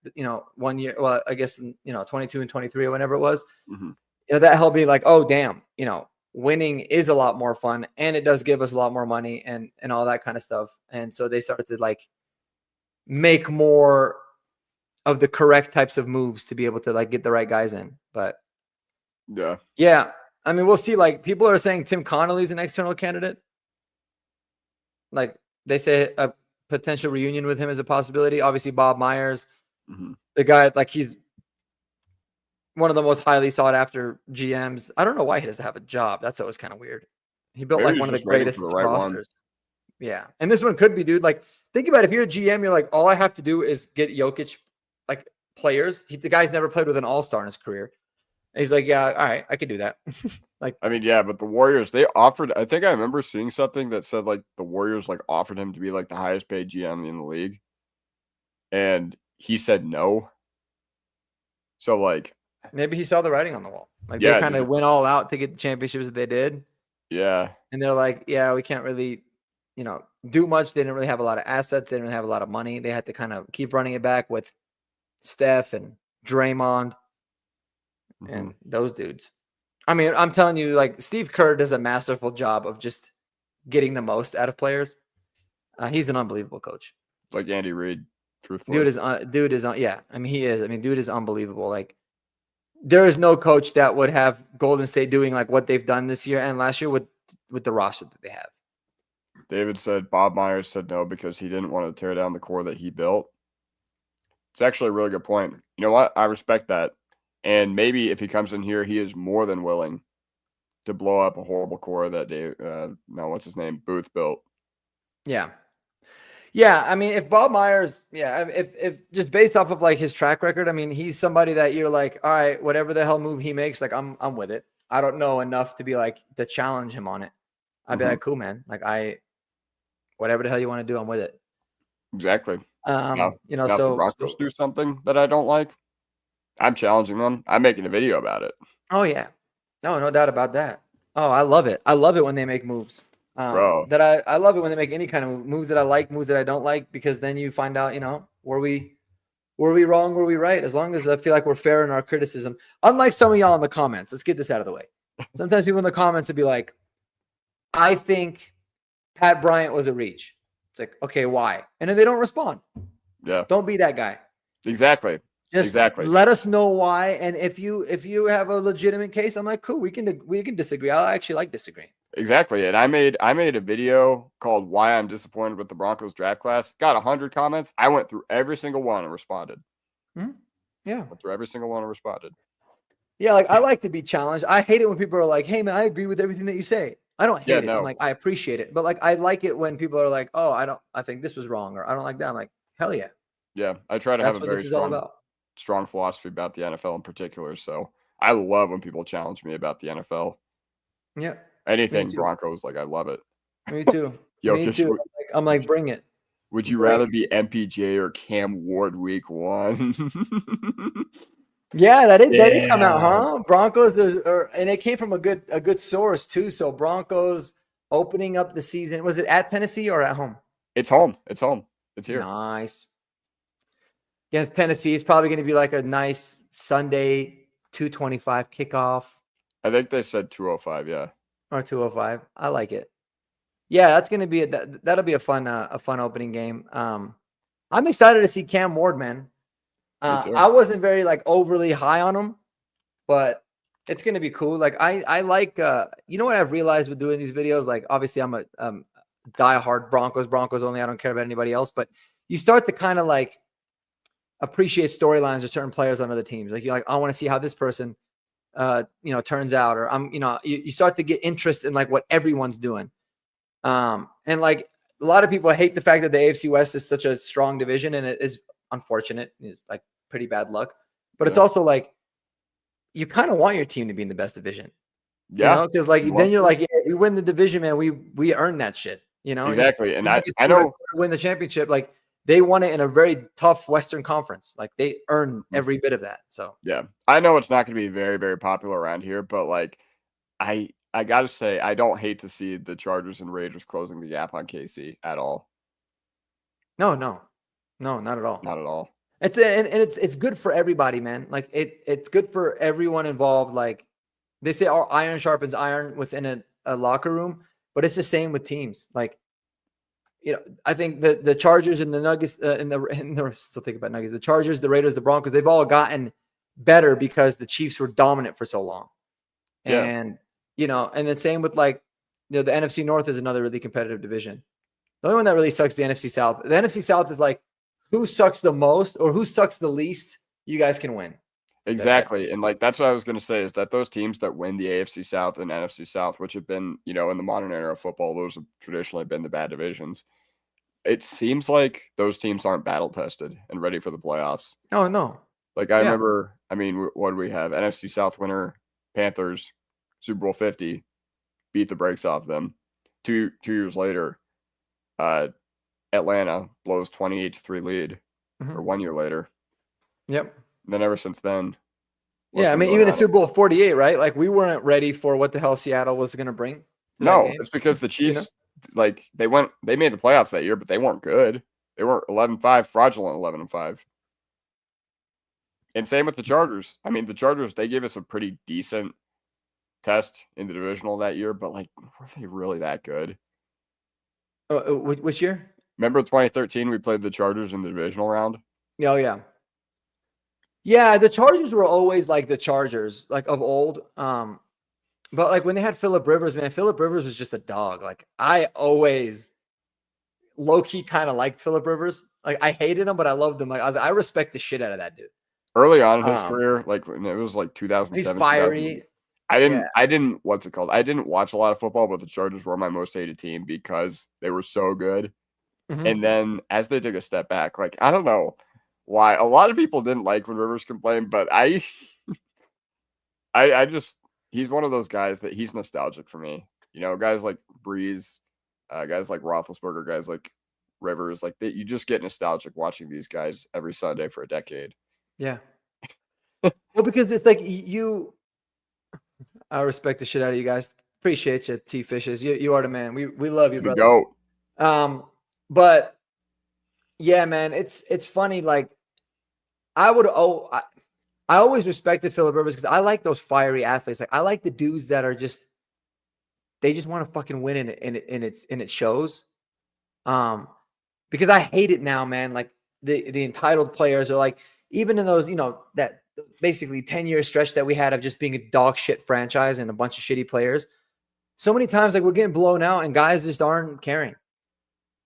1 year. Well, I guess 22 and 23 or whenever it was. Mm-hmm. That helped me like, oh damn, winning is a lot more fun, and it does give us a lot more money and all that kind of stuff. And so they started to like make more of the correct types of moves to be able to like get the right guys in. But yeah, I mean, we'll see. Like people are saying Tim Connolly's an external candidate. Like they say a potential reunion with him is a possibility. Obviously, Bob Myers, the guy, like he's one of the most highly sought after GMs. I don't know why he doesn't have a job. That's always kind of weird. He built like one of the greatest rosters. Yeah. And this one could be, dude. Like, think about it. If you're a GM, you're like, all I have to do is get Jokic like players. The guy's never played with an all-star in his career. And he's like, yeah, all right, I could do that. Like, I mean, yeah, but the Warriors, they offered, I think I remember seeing something that said like the Warriors like offered him to be like the highest paid GM in the league. And he said no. So like maybe he saw the writing on the wall. Like yeah, they kind of went all out to get the championships that they did. Yeah. And they're like, yeah, we can't really, do much. They didn't really have a lot of assets. They didn't really have a lot of money. They had to kind of keep running it back with Steph and Draymond and those dudes. I mean, I'm telling you, like Steve Kerr does a masterful job of just getting the most out of players. He's an unbelievable coach. Like Andy Reid, truthfully. Dude is yeah. I mean, he is. I mean, dude is unbelievable. Like, there is no coach that would have Golden State doing like what they've done this year and last year with the roster that they have. David said Bob Myers said no because he didn't want to tear down the core that he built. It's actually a really good point. You know what? I respect that. And maybe if he comes in here, he is more than willing to blow up a horrible core that what's his name? Booth built. Yeah. Yeah. I mean, if Bob Myers, if just based off of like his track record, I mean, he's somebody that you're like, all right, whatever the hell move he makes, like I'm with it. I don't know enough to be like to challenge him on it. I'd be like, cool, man. Like whatever the hell you want to do, I'm with it. Exactly. So if the Broncos do something that I don't like, I'm challenging them. I'm making a video about it. Oh yeah, no doubt about that. Oh, I love it. I love it when they make moves. Bro, I love it when they make any kind of moves that I like, moves that I don't like, because then you find out, were we wrong, were we right? As long as I feel like we're fair in our criticism. Unlike some of y'all in the comments, let's get this out of the way. Sometimes people in the comments would be like, I think Pat Bryant was a reach. It's like, okay, why? And then they don't respond. Yeah. Don't be that guy. Exactly. Just let us know why. And if you have a legitimate case, I'm like, cool, we can disagree. I actually like disagreeing. Exactly. And I made a video called Why I'm Disappointed with the Broncos Draft Class. Got 100 comments. I went through every single one and responded. Yeah. Went through every single one and responded. Yeah, like I like to be challenged. I hate it when people are like, hey man, I agree with everything that you say. I don't hate it. I'm like, I appreciate it. But like I like it when people are like, oh, I think this was wrong, or I don't like that. I'm like, hell yeah. Yeah. I try to have a very strong philosophy about the NFL in particular. So I love when people challenge me about the NFL. Yeah, me Anything too. Broncos, like I love it. Me too. Me Jokic, too. I'm like, bring it. would you Bring rather it. be MPJ or Cam Ward week 1? Yeah, that did come out, Yeah. huh? Broncos, and it came from a good source too. So Broncos opening up the season. Was it at Tennessee or at home? It's home. It's home. It's here. Nice. Against Tennessee, it's probably going to be like a nice Sunday 2:25 kickoff I think they said 205. Yeah. or 2:05. I like it. Yeah, that's going to be that'll be a fun opening game. I'm excited to see Cam Ward, man. Me too. I wasn't very like overly high on him, but it's gonna be cool. Like I like you know what I've realized with doing these videos. Like obviously I'm a diehard Broncos only. I don't care about anybody else. But you start to kind of like appreciate storylines of certain players on other teams. Like you're like, I want to see how this person turns out, or you start to get interest in like what everyone's doing. And like a lot of people hate the fact that the AFC West is such a strong division, and it is unfortunate. It's like pretty bad luck, but it's also like you kind of want your team to be in the best division, Yeah. because like then you're like, yeah, we win the division, man. We earn that shit, Exactly. And I like, know win the championship. Like they won it in a very tough Western Conference. Like they earned every bit of that. So yeah, I know it's not going to be very, very popular around here, but like I gotta say, I don't hate to see the Chargers and Raiders closing the gap on KC at all. no, not at all. Not at all. It's good for everybody, man. Like it's good for everyone involved. Like they say, iron sharpens iron within a locker room, but it's the same with teams. Like, I think the Chargers and the Nuggets still think about Nuggets. The Chargers, the Raiders, the Broncos, they've all gotten better because the Chiefs were dominant for so long. Yeah. And and the same with like the NFC North is another really competitive division. The only one that really sucks is the NFC South. The NFC South is like, who sucks the most or who sucks the least, you guys can win. Exactly. And like that's what I was going to say, is that those teams that win the AFC South and NFC South, which have been, in the modern era of football, those have traditionally been the bad divisions. It seems like those teams aren't battle tested and ready for the playoffs. Oh, no. Like I remember, what do we have? NFC South winner, Panthers, Super Bowl 50, beat the brakes off them. Two years later, Atlanta blows 28-3 lead, or 1 year later. Yep. And then ever since then. Yeah, even the Super Bowl 48, right? Like we weren't ready for what the hell Seattle was going to bring. No, it's because the Chiefs, like they made the playoffs that year, but they weren't good. They weren't 11-5, fraudulent 11-5. And same with the Chargers. The Chargers, they gave us a pretty decent test in the divisional that year, but like, were they really that good? Which year? Remember 2013, we played the Chargers in the divisional round? Oh, yeah. Yeah, the Chargers were always like the Chargers, like of old. But like when they had Phillip Rivers, man, Phillip Rivers was just a dog. Like I always low-key kind of liked Phillip Rivers. Like I hated him, but I loved him. Like I respect the shit out of that dude. Early on in his career, like when it was like 2007, he's fiery. I didn't, what's it called? I didn't watch a lot of football, but the Chargers were my most hated team because they were so good. Mm-hmm. And then as they took a step back, like, I don't know why a lot of people didn't like when Rivers complained, but I just, he's one of those guys that he's nostalgic for me. Guys like Breeze, guys like Roethlisberger, guys like Rivers, like you just get nostalgic watching these guys every Sunday for a decade. Yeah. Well, because it's like I respect the shit out of you guys. Appreciate you, T Fishes. You are the man. We love you, brother. Go. But yeah, man, it's funny. Like I always respected Phillip Rivers because I like those fiery athletes. Like I like the dudes that are they just want to fucking win and it shows. Because I hate it now, man. Like the entitled players are like, even in those, that basically 10-year stretch that we had of just being a dog shit franchise and a bunch of shitty players. So many times, like we're getting blown out and guys just aren't caring.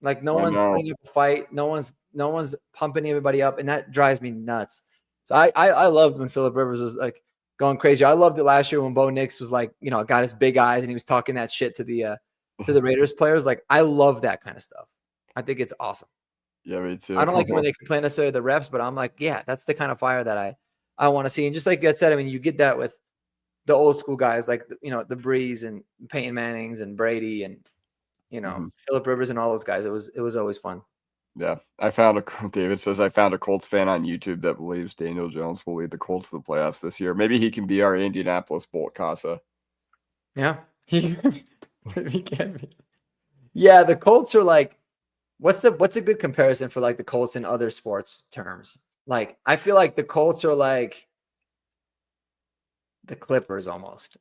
Like no one's putting up a fight. No one's pumping everybody up. And that drives me nuts. So I loved when Phillip Rivers was like going crazy. I loved it last year when Bo Nix was like, got his big eyes and he was talking that shit to the Raiders players. Like I love that kind of stuff. I think it's awesome. Yeah, me too. I don't like it when they complain necessarily the refs, but I'm like, yeah, that's the kind of fire that I want to see. And just like you said, I mean, you get that with the old school guys like the Breeze and Peyton Mannings and Brady and Phillip Rivers and all those guys. It was always fun. Yeah, David says I found a Colts fan on YouTube that believes Daniel Jones will lead the Colts to the playoffs this year. Maybe he can be our Indianapolis Bolt Casa. Yeah, he can be. Yeah, the Colts are like, what's a good comparison for like the Colts in other sports terms? Like, I feel like the Colts are like the Clippers almost.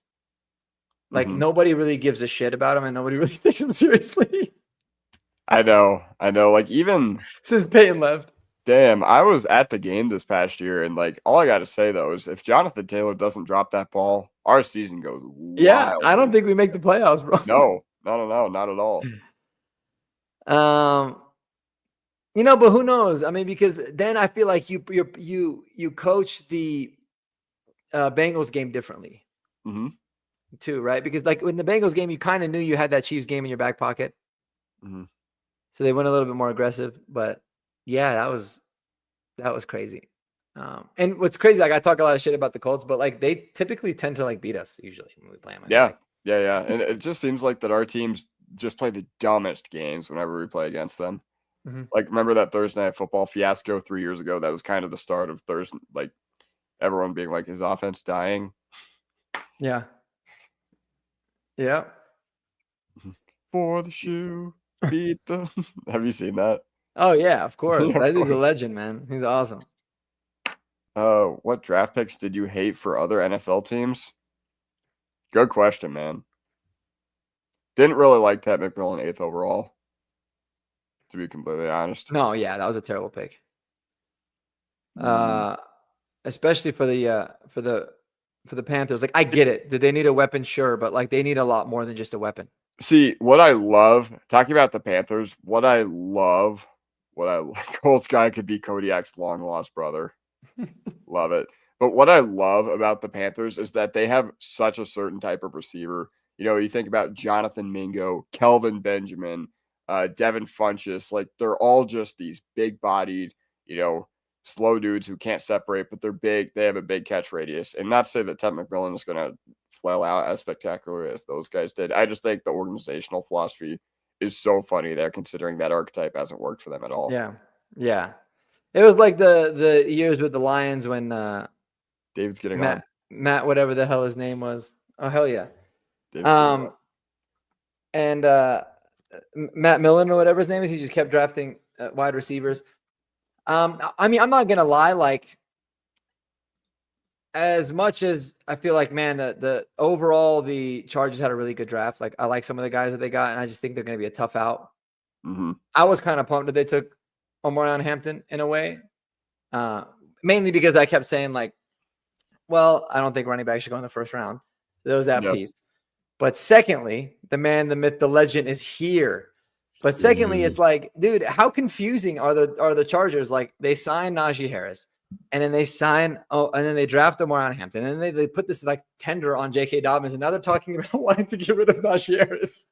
Like nobody really gives a shit about them and nobody really takes them seriously. I know. Like even since Peyton left. Damn, I was at the game this past year, and like all I got to say though is if Jonathan Taylor doesn't drop that ball, our season goes wild. Yeah, I don't think we make the playoffs, bro. No, not at all. But who knows? I mean, because then I feel like you coach the Bengals game differently. Mm-hmm. Too, right? Because like in the Bengals game, you kind of knew you had that Chiefs game in your back pocket. Mm-hmm. So they went a little bit more aggressive, but yeah, that was crazy. And what's crazy, like I talk a lot of shit about the Colts, but like they typically tend to like beat us usually when we play them. Yeah. And it just seems like that our teams just play the dumbest games whenever we play against them. Mm-hmm. Like remember that Thursday Night Football fiasco 3 years ago? That was kind of the start of Thursday, like everyone being like, "His offense dying." Yeah. Yeah. For the shoe, beat the. Have you seen that? Oh yeah, of course. That is a legend, man. He's awesome. What draft picks did you hate for other NFL teams? Good question, man. Didn't really like Ted McMillan 8th overall, to be completely honest. No, yeah, that was a terrible pick. Especially for the Panthers. Like I get it. Did they need a weapon? Sure, but like they need a lot more than just a weapon. See, what I love, talking about the Panthers, what I Colts guy could be Kodiak's long lost brother. Love it. But what I love about the Panthers is that they have such a certain type of receiver. You think about Jonathan Mingo, Kelvin Benjamin, Devin Funchess. Like they're all just these big-bodied, slow dudes who can't separate, but they're big. They have a big catch radius. And not to say that Ted McMillan is going to flail out as spectacular as those guys did. I just think the organizational philosophy is so funny there, considering that archetype hasn't worked for them at all. Yeah. It was like the years with the Lions when David's getting Matt, whatever the hell his name was. Oh hell yeah. And Matt Millen or whatever his name is, he just kept drafting wide receivers. I mean, I'm not gonna lie, like as much as I feel like, man, the overall the Chargers had a really good draft. Like I like some of the guys that they got, and I just think they're gonna be a tough out. Mm-hmm. I was kind of pumped that they took Omarion Hampton in a way, mainly because I kept saying like, well, I don't think running back should go in the first round. There was that piece. But secondly, the man, the myth, the legend is here. But secondly, it's like, dude, how confusing are the Chargers? Like they sign Najee Harris, and then they and then they draft Omarion Hampton, and then they put this like tender on J.K. Dobbins, and now they're talking about wanting to get rid of Najee Harris.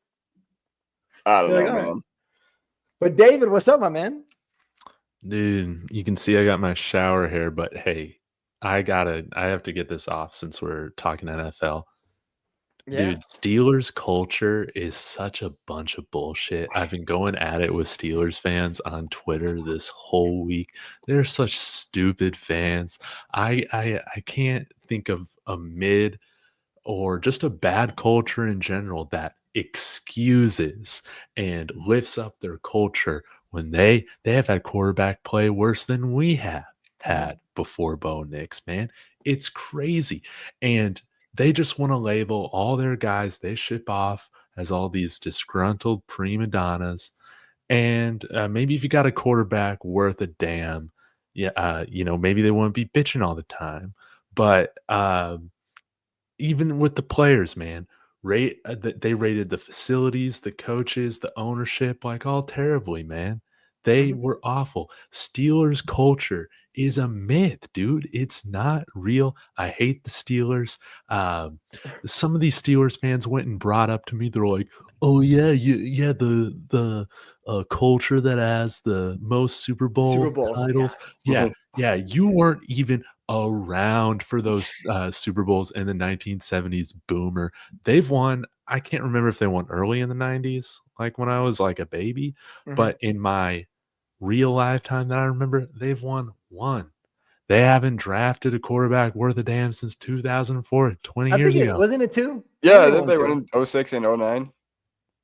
I don't know, man. But David, what's up, my man? Dude, you can see I got my shower hair, but hey, I have to get this off since we're talking NFL. Yeah. Dude, Steelers culture is such a bunch of bullshit. I've been going at it with Steelers fans on Twitter this whole week. They're such stupid fans. I can't think of a mid or just a bad culture in general that excuses and lifts up their culture when they have had quarterback play worse than we have had before Bo Nix, man. It's crazy. And they just want to label all their guys they ship off as all these disgruntled prima donnas. And maybe if you got a quarterback worth a damn, maybe they won't be bitching all the time. But even with the players, man, they rated the facilities, the coaches, the ownership, like all terribly, man. They were awful. Steelers culture is a myth, dude. It's not real. I hate the Steelers. Some of these Steelers fans went and brought up to me. They're like, "Oh yeah, the culture that has the most Super Bowl titles." Yeah. You weren't even around for those Super Bowls in the 1970s boomer. They've won. I can't remember if they won early in the 90s, like when I was like a baby, but in my real lifetime that I remember, they've won one. They haven't drafted a quarterback worth a damn since 2004, 20 I years think it ago. wasn't it two. Yeah, didn't they win in 06 and 09?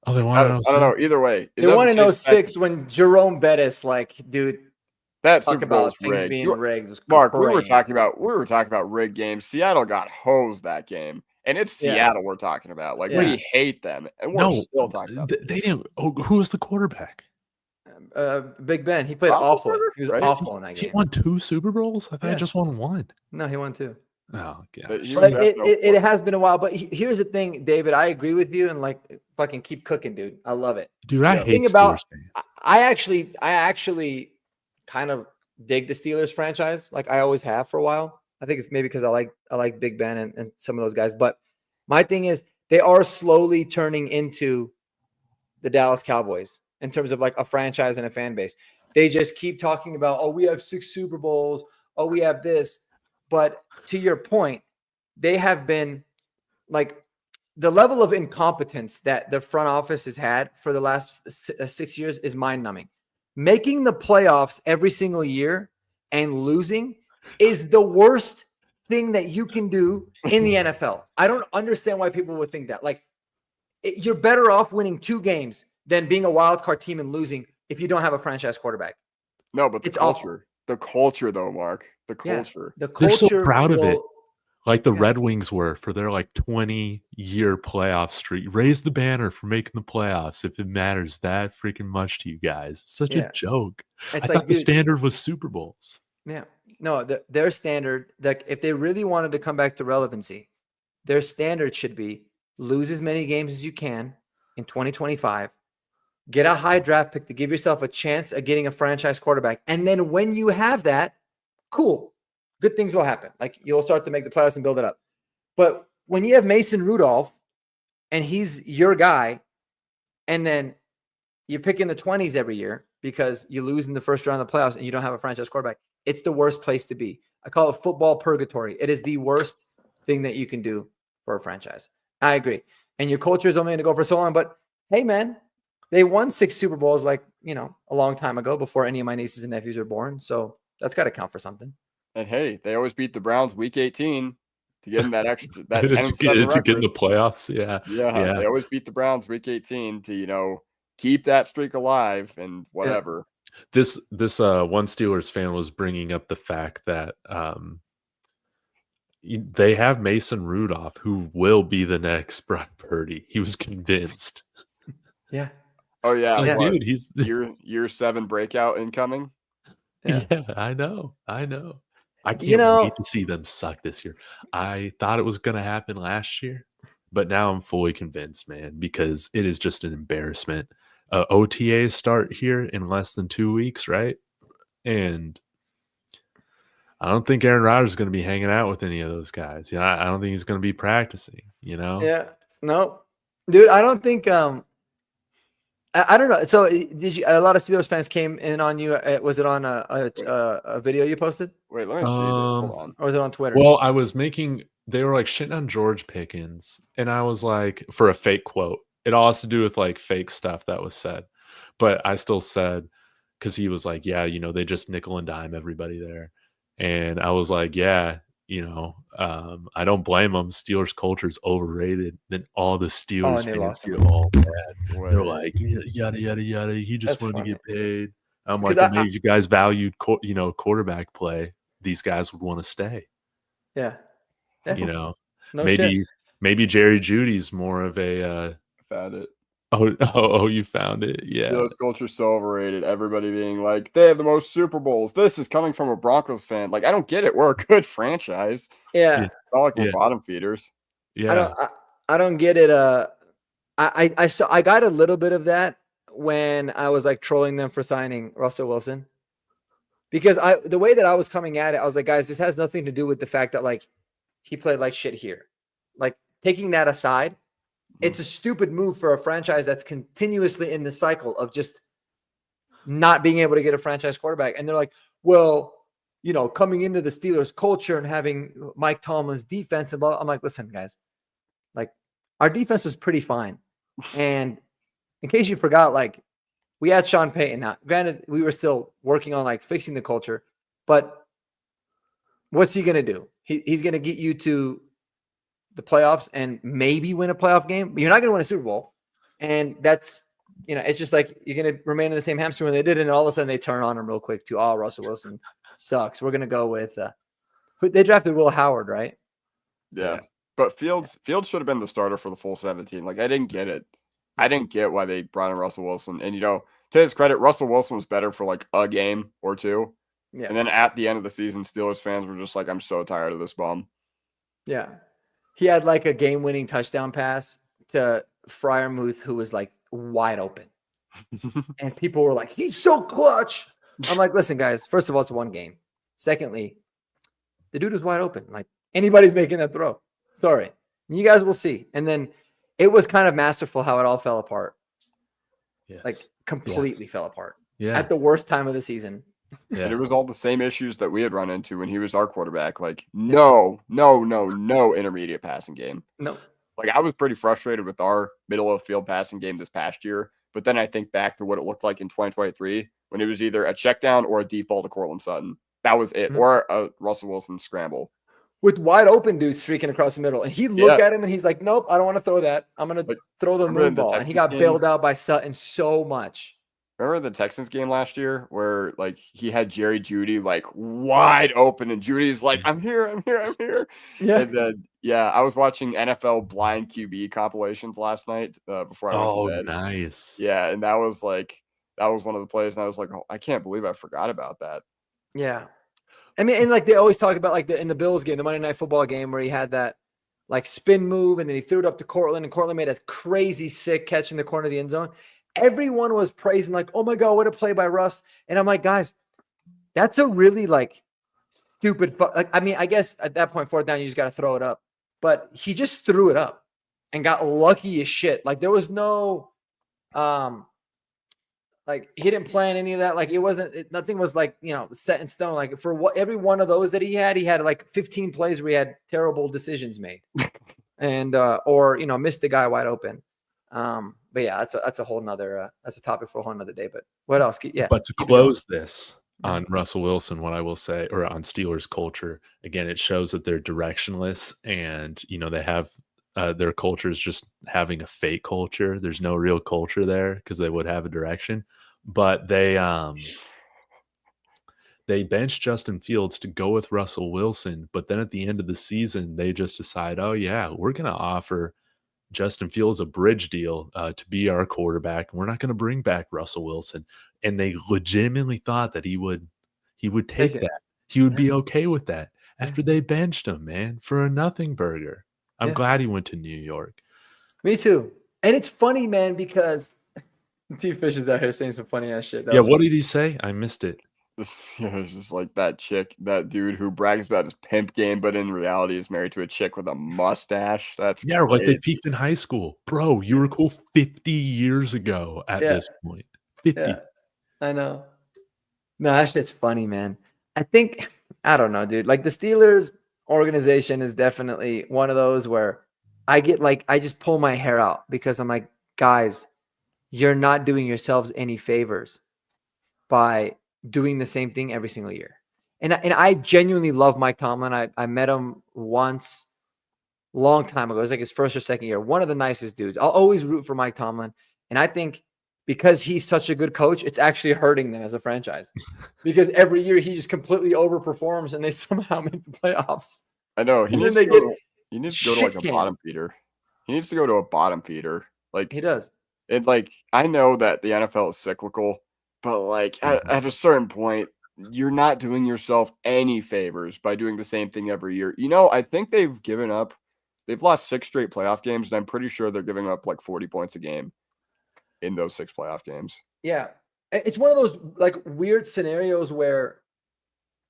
Oh, they won I in don't know. Either way, it They won doesn't in change the fact 06 when Jerome Bettis, like, dude, that talk Super Bowl was about things rigged. being You- rigged. Was Mark, we were crazy. talking about rigged games. Seattle got hosed that game, and it's Yeah. Seattle we're talking about. Like Yeah. we hate them, and we're No, still talking about. they didn't. Oh, who was the quarterback? Big Ben. He played awful. He was right? awful in that He game. won 2 Super Bowls? I thought he Yeah. just won 1. No, he won 2. Oh, But gosh. he But was it has been a while. But here's the thing, David. I agree with you, and like, fucking keep cooking, dude. I love it. Dude, I The hate thing about Steelers fans. I actually kind of dig the Steelers franchise. Like I always have for a while. I think it's maybe because I like Big Ben and some of those guys. But my thing is they are slowly turning into the Dallas Cowboys in terms of like a franchise and a fan base. They just keep talking about, oh, we have 6 Super Bowls. Oh, we have this. But to your point, they have been like the level of incompetence that the front office has had for the last 6 years is mind numbing. Making the playoffs every single year and losing is the worst thing that you can do in the NFL. I don't understand why people would think that. Like, you're better off winning 2 games than being a wild card team and losing if you don't have a franchise quarterback. No, but It's awful. the culture though, Mark, the culture. The They're culture so proud of it. will- Like the Yeah. Red Wings were for their like 20-year playoff streak. Raise the banner for making the playoffs if it matters that freaking much to you guys. It's such Yeah. a joke. It's I like, thought the dude, standard was Super Bowls. yeah. No, their standard, like if they really wanted to come back to relevancy, their standard should be lose as many games as you can in 2025, get a high draft pick to give yourself a chance at getting a franchise quarterback. And then when you have that, cool, good things will happen. Like you'll start to make the playoffs and build it up. But when you have Mason Rudolph and he's your guy, and then you pick in the 20s every year because you lose in the first round of the playoffs and you don't have a franchise quarterback, it's the worst place to be. I call it football purgatory. It is the worst thing that you can do for a franchise. I agree. And your culture is only going to go for so long. But hey, man, they won 6 Super Bowls like, a long time ago before any of my nieces and nephews were born. So that's got to count for something. And hey, they always beat the Browns week 18 to get in that extra that to 10 and 7 get in the record. playoffs. Yeah. Yeah, they always beat the Browns week 18 to keep that streak alive and whatever. This one Steelers fan was bringing up the fact that they have Mason Rudolph, who will be the next Brock Purdy. He was convinced. Yeah. Oh yeah, It's like, what, dude, he's year 7 breakout incoming. yeah, I know. I can't wait to see them suck this year. I thought it was going to happen last year, but now I'm fully convinced, man, because it is just an embarrassment. OTAs start here in less than 2 weeks, right? And I don't think Aaron Rodgers is going to be hanging out with any of those guys. I don't think he's going to be practicing, Yeah. No. Dude, I don't think I don't know. So did you? A lot of Steelers fans came in on you. Was it on a video you posted? Wait, let me see. Hold on. Or was it on Twitter? Well, I was they were like shitting on George Pickens, and I was like, for a fake quote. It all has to do with like fake stuff that was said. But I still said, because he was like, yeah, they just nickel and dime everybody there. And I was like, yeah, I don't blame them. Steelers culture is overrated. Then all the Steelers fans get all bad. They're like, yada, yada, yada. He just wanted to get paid. I'm like, maybe if you guys valued, quarterback play, these guys would want to stay. Yeah. No maybe Jerry Judy's more of a found it. Oh, you found it. Yeah. Steelers culture is so overrated. Everybody being like, they have the most Super Bowls. This is coming from a Broncos fan. Like, I don't get it. We're a good franchise. Yeah. It's not like we're bottom feeders. Yeah. I don't get it. I got a little bit of that when I was like trolling them for signing Russell Wilson. Because the way that I was coming at it, I was like, guys, this has nothing to do with the fact that like he played like shit here. Like, taking that aside, it's a stupid move for a franchise that's continuously in the cycle of just not being able to get a franchise quarterback. And they're like, well, coming into the Steelers culture and having Mike Tomlin's defense and blah. I'm like, listen, guys, like our defense was pretty fine. And in case you forgot, like we had Sean Payton. Now, granted, we were still working on like fixing the culture, but what's he going to do? He's going to get you to the playoffs and maybe win a playoff game, but you're not going to win a Super Bowl. And that's, it's just like you're going to remain in the same hamster when they did it. And all of a sudden they turn on him real quick to, Russell Wilson sucks. We're going to go with, they drafted Will Howard, right? Yeah. But Fields should have been the starter for the full 17. Like, I didn't get it. I didn't get why they brought in Russell Wilson. And, to his credit, Russell Wilson was better for like a game or two. Yeah. And then at the end of the season, Steelers fans were just like, I'm so tired of this bum. Yeah. He had like a game-winning touchdown pass to Freiermuth, who was like wide open. And people were like, he's so clutch. I'm like, listen, guys, first of all, it's one game. Secondly, the dude was wide open. Like, anybody's making that throw. Sorry. You guys will see. And then it was kind of masterful how it all fell apart. Yes. Like, completely fell apart. Yeah. At the worst time of the season. Yeah. And it was all the same issues that we had run into when he was our quarterback. Like, no intermediate passing game. No. Like, I was pretty frustrated with our middle of field passing game this past year. But then I think back to what it looked like in 2023 when it was either a check down or a deep ball to Cortland Sutton. That was it. Mm-hmm. Or a Russell Wilson scramble. With wide open dudes streaking across the middle. And he looked at him and he's like, nope, I don't want to throw that. I'm going to throw the moon ball. And he got bailed out by Sutton so much. Remember the Texans game last year where like he had Jerry Jeudy like wide open and Judy's like, I'm here. Yeah. And then, I was watching NFL blind QB compilations last night before I went to bed. Oh, nice. Yeah. And that was one of the plays. And I was like, I can't believe I forgot about that. Yeah. I mean, and like they always talk about like in the Bills game, the Monday Night Football game where he had that like spin move and then he threw it up to Cortland and Cortland made a crazy sick catch in the corner of the end zone. Everyone was praising like, oh my God, what a play by Russ. And I'm like, guys, that's a really like stupid. I mean, I guess at that point, fourth down, you just got to throw it up. But he just threw it up and got lucky as shit. Like there was no, like he didn't plan any of that. Like nothing was like, set in stone. Like for every one of those that he had like 15 plays where he had terrible decisions made and, or, missed the guy wide open. But yeah, that's a whole nother, that's a topic for a whole nother day, but what else? Yeah. But to close this on Russell Wilson, what I will say, or on Steelers culture, again, it shows that they're directionless and, they have, their culture is just having a fake culture. There's no real culture there because they would have a direction, but they benched Justin Fields to go with Russell Wilson. But then at the end of the season, they just decide, oh yeah, we're going to offer Justin Fields a bridge deal to be our quarterback. We're not going to bring back Russell Wilson. And they legitimately thought that he would take that. He would be okay with that after they benched him, man, for a nothing burger. I'm glad he went to New York. Me too. And it's funny, man, because T Fish is out here saying some funny ass shit. What did he say? I missed it. It's just like that dude who brags about his pimp game, but in reality is married to a chick with a mustache. That's crazy. Like they peaked in high school. Bro, you were cool 50 years ago at this point. 50. Yeah, I know. No, that shit's funny, man. I don't know, dude. Like the Steelers organization is definitely one of those where I just pull my hair out because I'm like, guys, you're not doing yourselves any favors by doing the same thing every single year. And I genuinely love Mike Tomlin. I met him once long time ago. It was like his first or second year. One of the nicest dudes. I'll always root for Mike Tomlin. And I think because he's such a good coach, it's actually hurting them as a franchise because every year he just completely overperforms and they somehow make the playoffs. I know. He needs to go to like a bottom feeder. He needs to go to a bottom feeder. Like he does. And like, I know that the NFL is cyclical, but like at a certain point, you're not doing yourself any favors by doing the same thing every year. I think they've lost 6 straight playoff games, and I'm pretty sure they're giving up like 40 points a game in those 6 playoff games. Yeah. It's one of those like weird scenarios where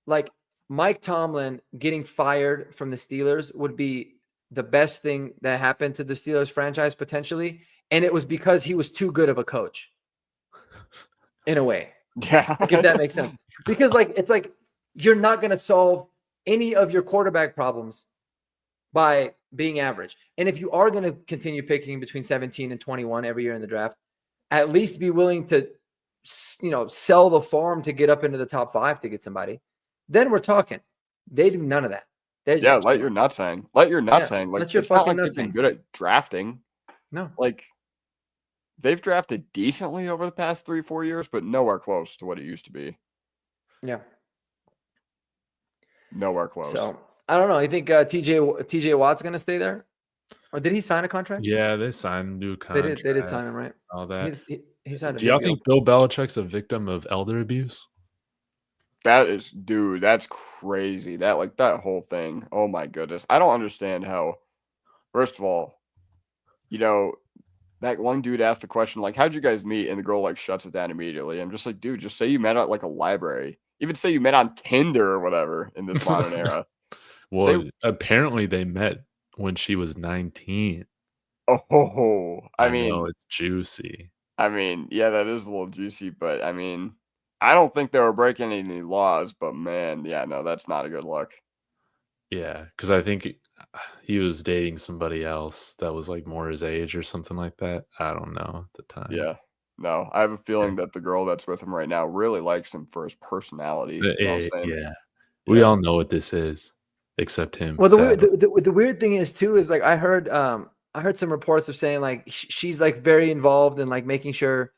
like Mike Tomlin getting fired from the Steelers would be the best thing that happened to the Steelers franchise potentially. And it was because he was too good of a coach in a way. Yeah. Like, if that makes sense. Because like, it's like you're not going to solve any of your quarterback problems by being average. And if you are going to continue picking between 17 and 21 every year in the draft, at least be willing to, sell the farm to get up into the top 5 to get somebody. Then we're talking. They do none of that. Let your nuts hang. Let your nuts hang. Like, let your it's not fucking like nuts they've hang. been good at drafting. No. Like, they've drafted decently over the past 3-4 years, but nowhere close to what it used to be. Yeah. Nowhere close. So I don't know. You think TJ Watt's going to stay there, or did he sign a contract? Yeah, they signed a new contract. They did sign him, right? All that. He signed. Do y'all think Bill Belichick's a victim of elder abuse? That's crazy. That whole thing. Oh my goodness. I don't understand how. First of all, that one dude asked the question, like, how'd you guys meet? And the girl, like, shuts it down immediately. I'm just like, dude, just say you met at, like, a library. Even say you met on Tinder or whatever in this modern era. Well, apparently they met when she was 19. Oh, I mean, know, it's juicy. I mean, yeah, that is a little juicy, but I mean, I don't think they were breaking any laws, but man, yeah, no, that's not a good look. Yeah, because I think he was dating somebody else that was like more his age or something like that. I don't know at the time. Yeah. No, I have a feeling that the girl that's with him right now really likes him for his personality. You know what I'm saying? Yeah. We all know what this is, except him. Well, the weird thing is too is like I heard some reports of saying like she's like very involved in like making sure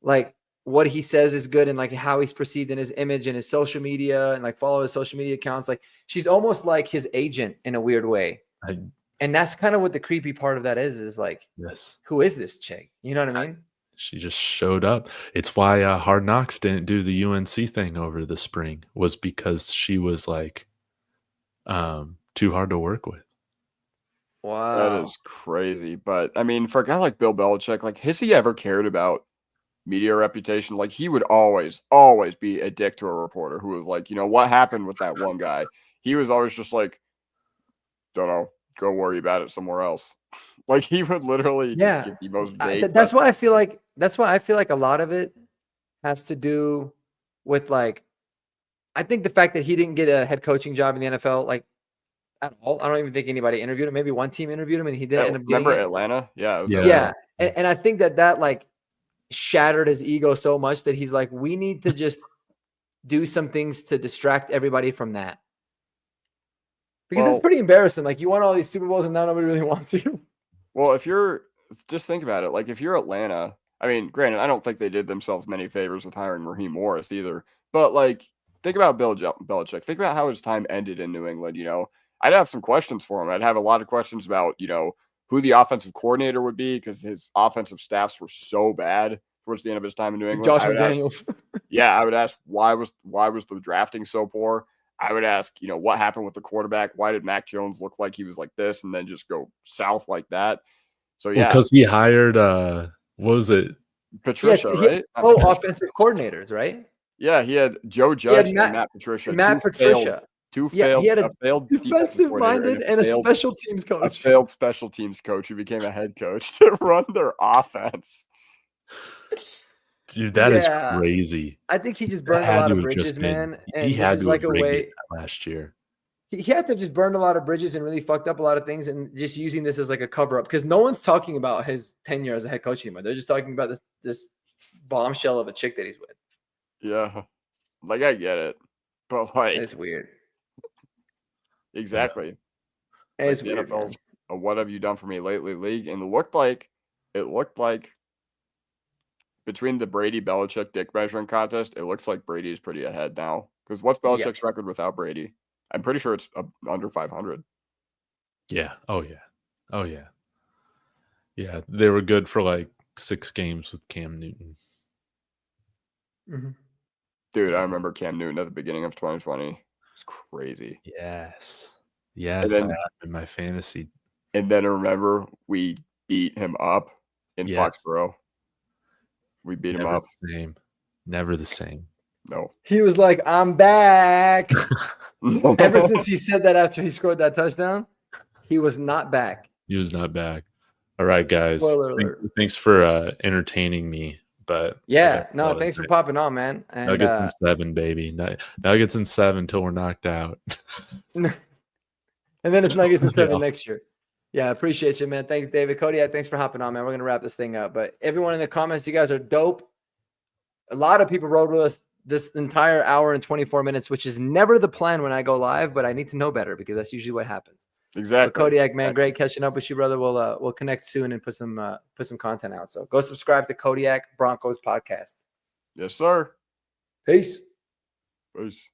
like what he says is good and like how he's perceived in his image and his social media and like follow his social media accounts. Like she's almost like his agent in a weird way. And that's kind of what the creepy part of that is like, yes, who is this chick? You know what I mean? She just showed up. It's why Hard Knocks didn't do the UNC thing over the spring, was because she was like too hard to work with. Wow. That is crazy. But I mean, for a guy like Bill Belichick, like, has he ever cared about media reputation? Like, he would always be a dick to a reporter who was like, what happened with that one guy? He was always just like, don't know, go worry about it somewhere else. Like, he would literally just give the most vague. That's why I feel like a lot of it has to do with like, I think the fact that he didn't get a head coaching job in the NFL, like, at all. I don't even think anybody interviewed him. Maybe one team interviewed him and he didn't end up getting it. Remember Atlanta? Yeah. Yeah. And I think that like shattered his ego so much that he's like, we need to just do some things to distract everybody from that. Because that's pretty embarrassing. Like, you won all these Super Bowls and now nobody really wants you. Well, just think about it. Like, if you're Atlanta, I mean, granted, I don't think they did themselves many favors with hiring Raheem Morris either. But, like, think about Bill Belichick. Think about how his time ended in New England, I'd have some questions for him. I'd have a lot of questions about, who the offensive coordinator would be because his offensive staffs were so bad towards the end of his time in New England. Josh McDaniels. I would ask why was the drafting so poor? I would ask, what happened with the quarterback? Why did Mac Jones look like he was like this and then just go south like that? So, yeah. Because he hired, what was it? Patricia, right? Offensive coordinators, right? Yeah, he had Joe Judge and Matt Patricia. He had a failed defensive-minded and a special teams coach. A failed special teams coach who became a head coach to run their offense. Dude, that is crazy. I think he just burned a lot of bridges, man. And he had to like a way last year. He had to just burn a lot of bridges and really fucked up a lot of things, and just using this as like a cover up because no one's talking about his tenure as a head coach anymore. They're just talking about this bombshell of a chick that he's with. Yeah, like I get it, but like it's weird. Exactly. Yeah. It's weird. NFL's a what have you done for me lately league, and it looked like between the Brady Belichick dick measuring contest, it looks like Brady is pretty ahead now. Because what's Belichick's record without Brady? I'm pretty sure it's under 500. Yeah. Oh yeah. Yeah, they were good for like 6 games with Cam Newton. Mm-hmm. Dude, I remember Cam Newton at the beginning of 2020. It's crazy. Yes. I had him in my fantasy. And then remember, we beat him up in Foxborough. We beat him up. Never the same. No. He was like, I'm back. Ever since he said that after he scored that touchdown, he was not back. He was not back. All right, guys. Spoiler alert. Thanks for entertaining me But Yeah, call no, it a thanks for day. popping on, man. And Nuggets in 7, baby. Nuggets in 7 till we're knocked out. and then it's Nuggets in 7 Yeah. next year. Yeah, appreciate you, man. Thanks, David. Kodiak, thanks for hopping on, man. We're gonna wrap this thing up. But everyone in the comments, you guys are dope. A lot of people rode with us this entire hour and 24 minutes, which is never the plan when I go live, but I need to know better because that's usually what happens. Exactly. But Kodiak, man, great catching up with you, brother. We'll connect soon and put some content out. So go subscribe to Kodiak Broncos podcast. Yes, sir. Peace. Peace.